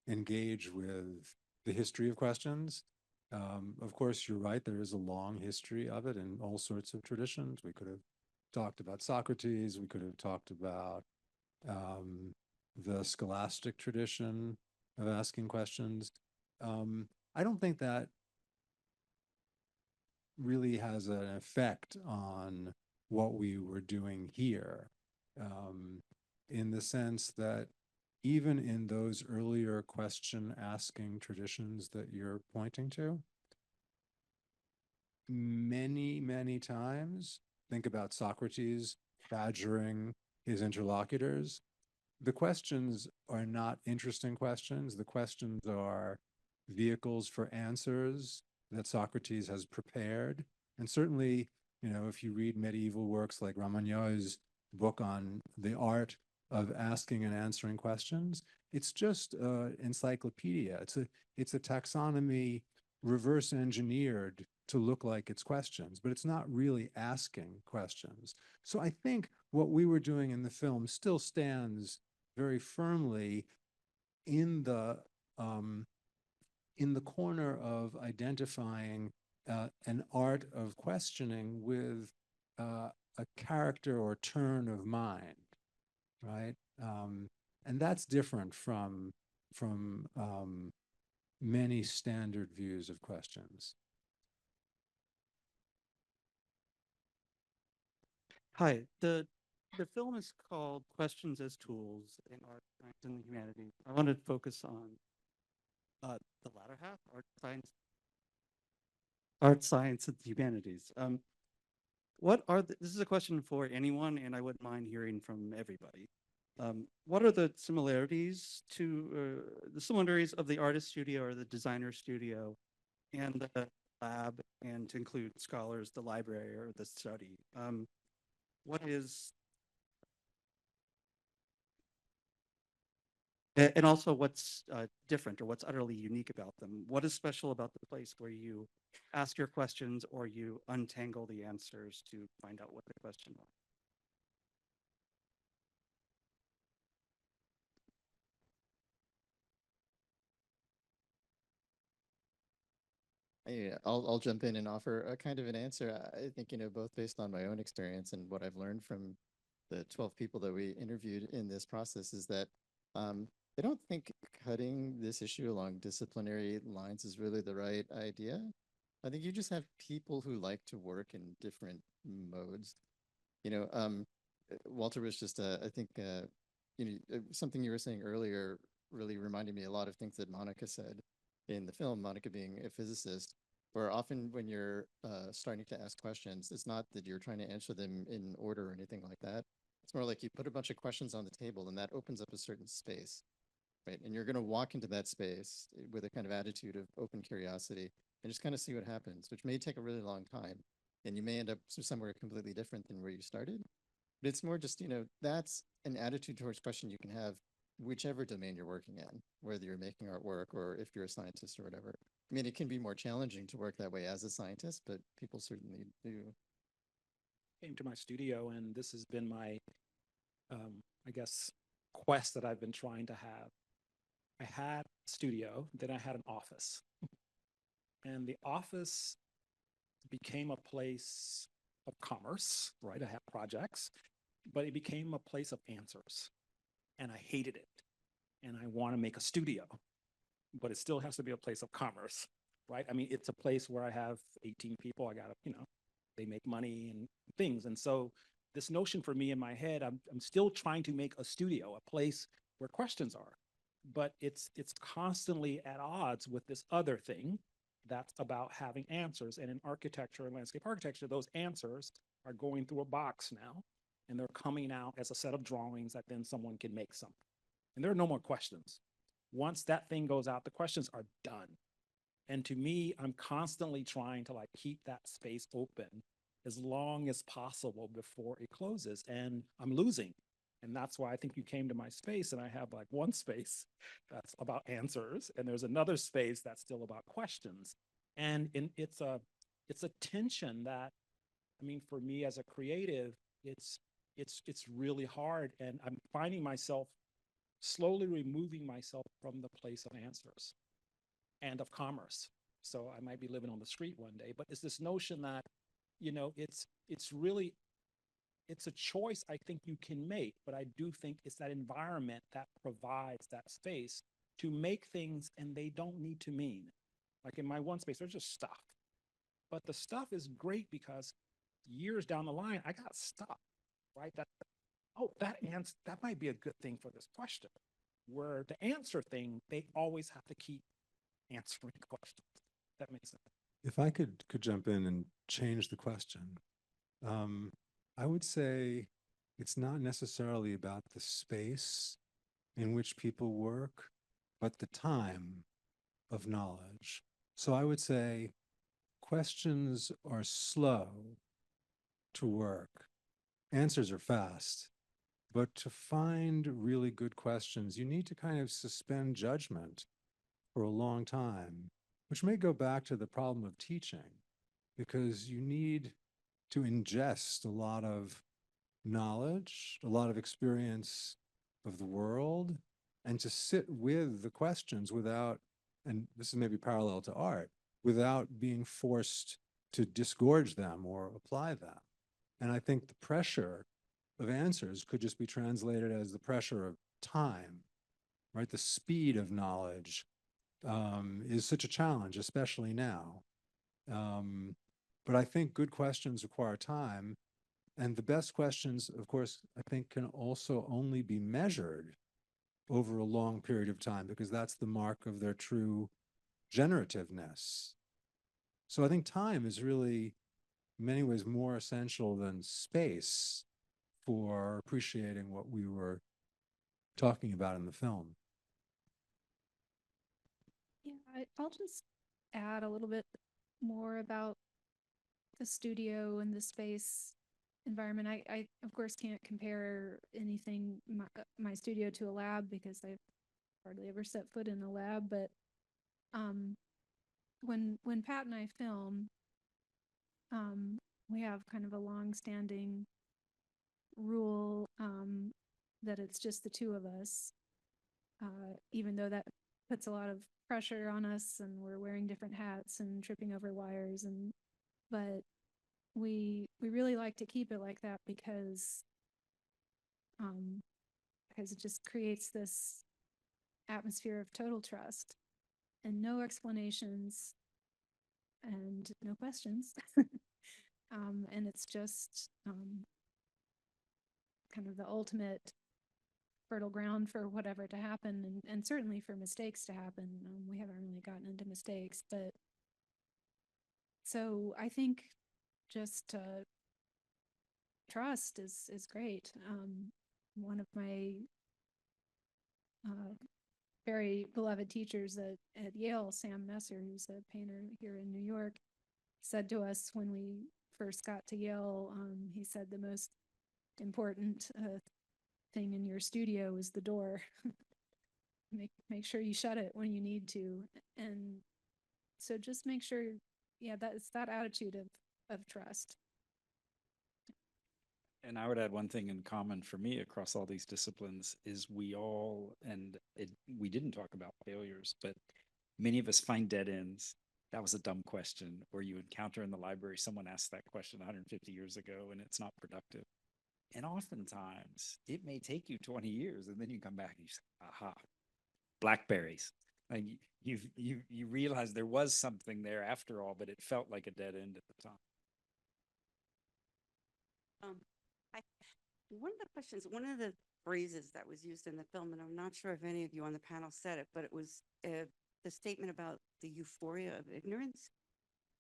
engage with the history of questions. Of course, you're right, there is a long history of it in all sorts of traditions. We could have talked about Socrates, we could have talked about the scholastic tradition of asking questions. I don't think that really has an effect on what we were doing here, in the sense that even in those earlier question asking traditions that you're pointing to, many times, think about Socrates badgering his interlocutors. The questions are not interesting questions. The questions are vehicles for answers that Socrates has prepared. And certainly, you know, if you read medieval works like Ramagno's book on the art of asking and answering questions, it's just an encyclopedia. It's a taxonomy reverse engineered to look like it's questions, but it's not really asking questions. So I think what we were doing in the film still stands very firmly in the corner of identifying an art of questioning with a character or turn of mind, right? And that's different from many standard views of questions. Hi, the film is called Questions as Tools in Art, Science, and the Humanities. I want to focus on the latter half, art, science, and the humanities. This is a question for anyone, and I wouldn't mind hearing from everybody. What are the similarities of the artist studio or the designer studio and the lab, and to include scholars, the library, or the study? And also what's different or what's utterly unique about them? What is special about the place where you ask your questions or you untangle the answers to find out what the question was? I'll jump in and offer a kind of an answer. I think, both based on my own experience and what I've learned from the 12 people that we interviewed in this process is that I don't think cutting this issue along disciplinary lines is really the right idea. I think you just have people who like to work in different modes. Walter was just, I think, something you were saying earlier really reminded me a lot of things that Monica said in the film, Monica being a physicist, where often when you're starting to ask questions, it's not that you're trying to answer them in order or anything like that. It's more like you put a bunch of questions on the table and that opens up a certain space, right? And you're going to walk into that space with a kind of attitude of open curiosity and just kind of see what happens, which may take a really long time. And you may end up somewhere completely different than where you started. But it's more just, that's an attitude towards question you can have whichever domain you're working in, whether you're making artwork or if you're a scientist or whatever. I mean, it can be more challenging to work that way as a scientist, but people certainly do. Came to my studio, and this has been my, I guess, quest that I've been trying to have. I had a studio, then I had an office. And the office became a place of commerce, right? I had projects, but it became a place of answers. And I hated it. And I want to make a studio, but it still has to be a place of commerce, right? I mean, it's a place where I have 18 people. I got to, they make money and things. And so this notion for me in my head, I'm still trying to make a studio, a place where questions are, but it's constantly at odds with this other thing that's about having answers. And in architecture and landscape architecture, those answers are going through a box now, and they're coming out as a set of drawings that then someone can make something. And there are no more questions. Once that thing goes out, the questions are done. And to me, I'm constantly trying to keep that space open as long as possible before it closes, and I'm losing. And that's why I think you came to my space, and I have one space that's about answers, and there's another space that's still about questions. And it's a tension that, I mean, for me as a creative, it's really hard, and I'm finding myself slowly removing myself from the place of answers and of commerce. So I might be living on the street one day, but it's this notion that, it's a choice I think you can make, but I do think it's that environment that provides that space to make things, and they don't need to mean. Like in my one space, there's just stuff. But the stuff is great because years down the line, I got stuff, right? That might be a good thing for this question. Where the answer thing, they always have to keep answering questions. That makes sense. If I could jump in and change the question, I would say it's not necessarily about the space in which people work, but the time of knowledge. So I would say questions are slow to work. Answers are fast. But to find really good questions, you need to kind of suspend judgment for a long time, which may go back to the problem of teaching, because you need to ingest a lot of knowledge, a lot of experience of the world, and to sit with the questions without, and this is maybe parallel to art, without being forced to disgorge them or apply them. And I think the pressure of answers could just be translated as the pressure of time, right? The speed of knowledge is such a challenge, especially now. But I think good questions require time. And the best questions, of course, I think can also only be measured over a long period of time, because that's the mark of their true generativeness. So I think time is really, in many ways, more essential than space for appreciating what we were talking about in the film. Yeah, I'll just add a little bit more about the studio and the space environment. I of course can't compare anything, my studio to a lab, because I've hardly ever set foot in a lab, but when Pat and I film, we have kind of a long-standing rule that it's just the two of us, even though that puts a lot of pressure on us and we're wearing different hats and tripping over wires, but we really like to keep it like that because it just creates this atmosphere of total trust and no explanations and no questions. And it's just kind of the ultimate fertile ground for whatever to happen, and certainly for mistakes to happen. We haven't really gotten into mistakes, but so I think just trust is great. One of my very beloved teachers at Yale, Sam Messer, who's a painter here in New York, said to us when we first got to Yale, he said the most important thing in your studio is the door. make sure you shut it when you need to. And so just make sure, yeah, that's that attitude of trust. And I would add one thing in common for me across all these disciplines is we all, we didn't talk about failures, but many of us find dead ends. That was a dumb question, or you encounter in the library, someone asked that question 150 years ago and it's not productive. And oftentimes it may take you 20 years and then you come back and you say, aha, blackberries. Like you realize there was something there after all, but it felt like a dead end at the time. One of the questions, one of the phrases that was used in the film, and I'm not sure if any of you on the panel said it, but it was the statement about the euphoria of ignorance.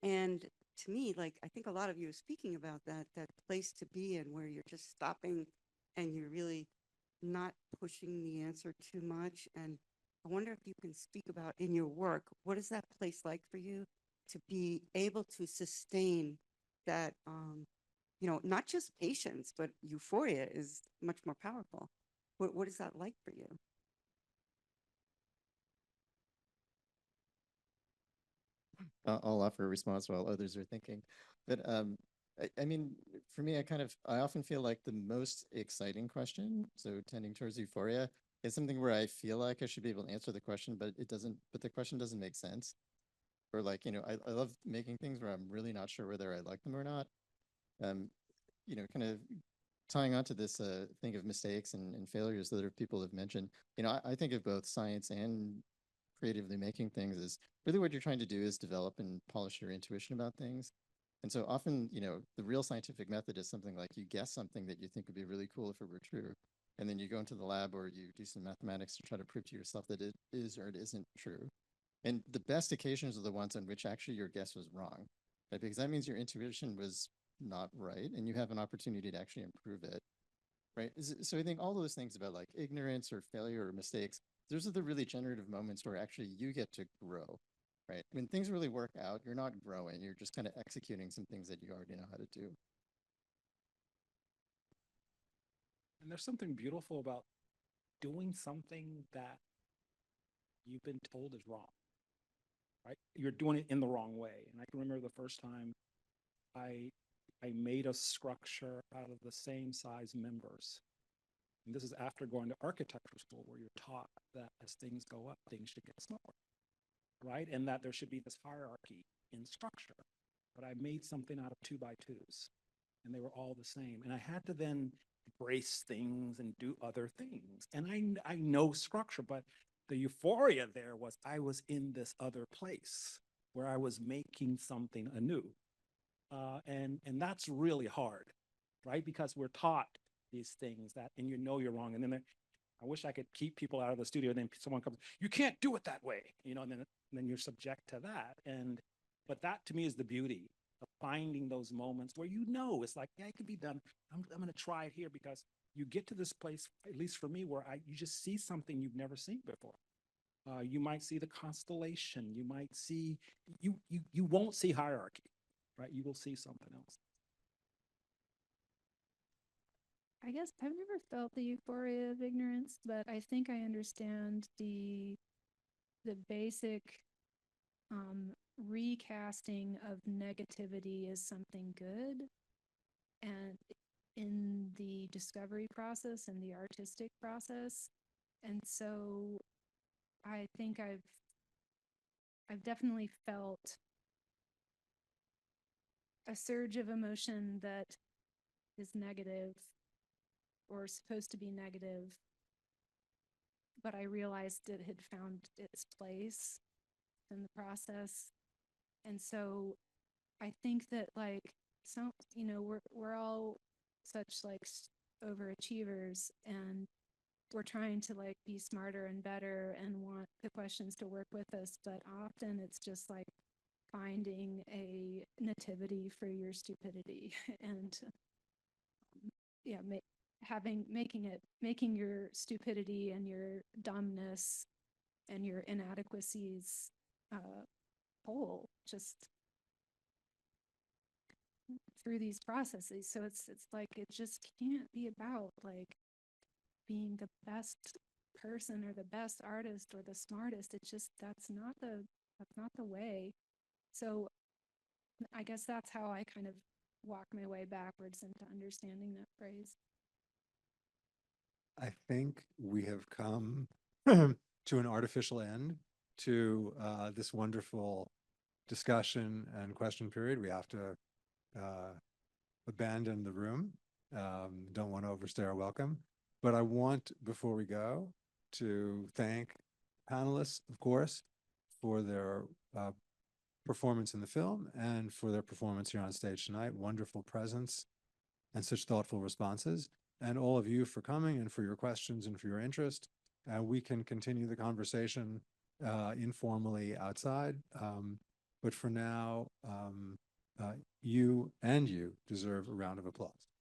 And to me, like, I think a lot of you are speaking about that place to be in where you're just stopping and you're really not pushing the answer too much. And I wonder if you can speak about in your work, what is that place like for you to be able to sustain that, you know, not just patience, but euphoria is much more powerful. What is that like for you? I'll offer a response while others are thinking. But I mean, for me, I often feel like the most exciting question, so tending towards euphoria, is something where I feel like I should be able to answer the question, but the question doesn't make sense. Or like, you know, I love making things where I'm really not sure whether I like them or not. You know, kind of tying onto this thing of mistakes and failures that other people have mentioned, you know, I think of both science and creatively making things as really what you're trying to do is develop and polish your intuition about things. And so often, you know, the real scientific method is something like you guess something that you think would be really cool if it were true. And then you go into the lab or you do some mathematics to try to prove to yourself that it is or it isn't true. And the best occasions are the ones on which actually your guess was wrong, right? Because that means your intuition was not right and you have an opportunity to actually improve it, right? So I think all those things about like ignorance or failure or mistakes, those are the really generative moments where actually you get to grow, right? When things really work out, you're not growing, you're just kind of executing some things that you already know how to do. And there's something beautiful about doing something that you've been told is wrong, right? You're doing it in the wrong way. And I can remember the first time I made a structure out of the same size members. And this is after going to architecture school where you're taught that as things go up, things should get smaller, right? And that there should be this hierarchy in structure. But I made something out of 2x2s and they were all the same. And I had to then brace things and do other things. And I know structure, but the euphoria there was I was in this other place where I was making something anew. And that's really hard, right? Because we're taught these things that, and you know you're wrong. And then I wish I could keep people out of the studio. And then someone comes, you can't do it that way, you know, and then you're subject to that. But that to me is the beauty of finding those moments where you know it's like, yeah, it could be done. I'm going to try it here because you get to this place, at least for me, where you just see something you've never seen before. You might see the constellation. You might see, you won't see hierarchy, right? You will see something else. I guess I've never felt the euphoria of ignorance, but I think I understand the basic recasting of negativity as something good, and in the discovery process and the artistic process. And so I think I've definitely felt a surge of emotion that is negative or supposed to be negative, but I realized it had found its place in the process. And so I think that like we're all such like overachievers, and we're trying to like be smarter and better and want the questions to work with us, but often it's just like finding a nativity for your stupidity and yeah, making your stupidity and your dumbness and your inadequacies whole just through these processes. So it's like it just can't be about like being the best person or the best artist or the smartest. It's just that's not the way. So I guess that's how I kind of walk my way backwards into understanding that phrase. I think we have come to an artificial end to this wonderful discussion and question period. We have to abandon the room. Don't want to overstay our welcome. But I want, before we go, to thank panelists, of course, for their performance in the film and for their performance here on stage tonight. Wonderful presence and such thoughtful responses. And all of you for coming and for your questions and for your interest. We can continue the conversation informally outside. But for now, you deserve a round of applause.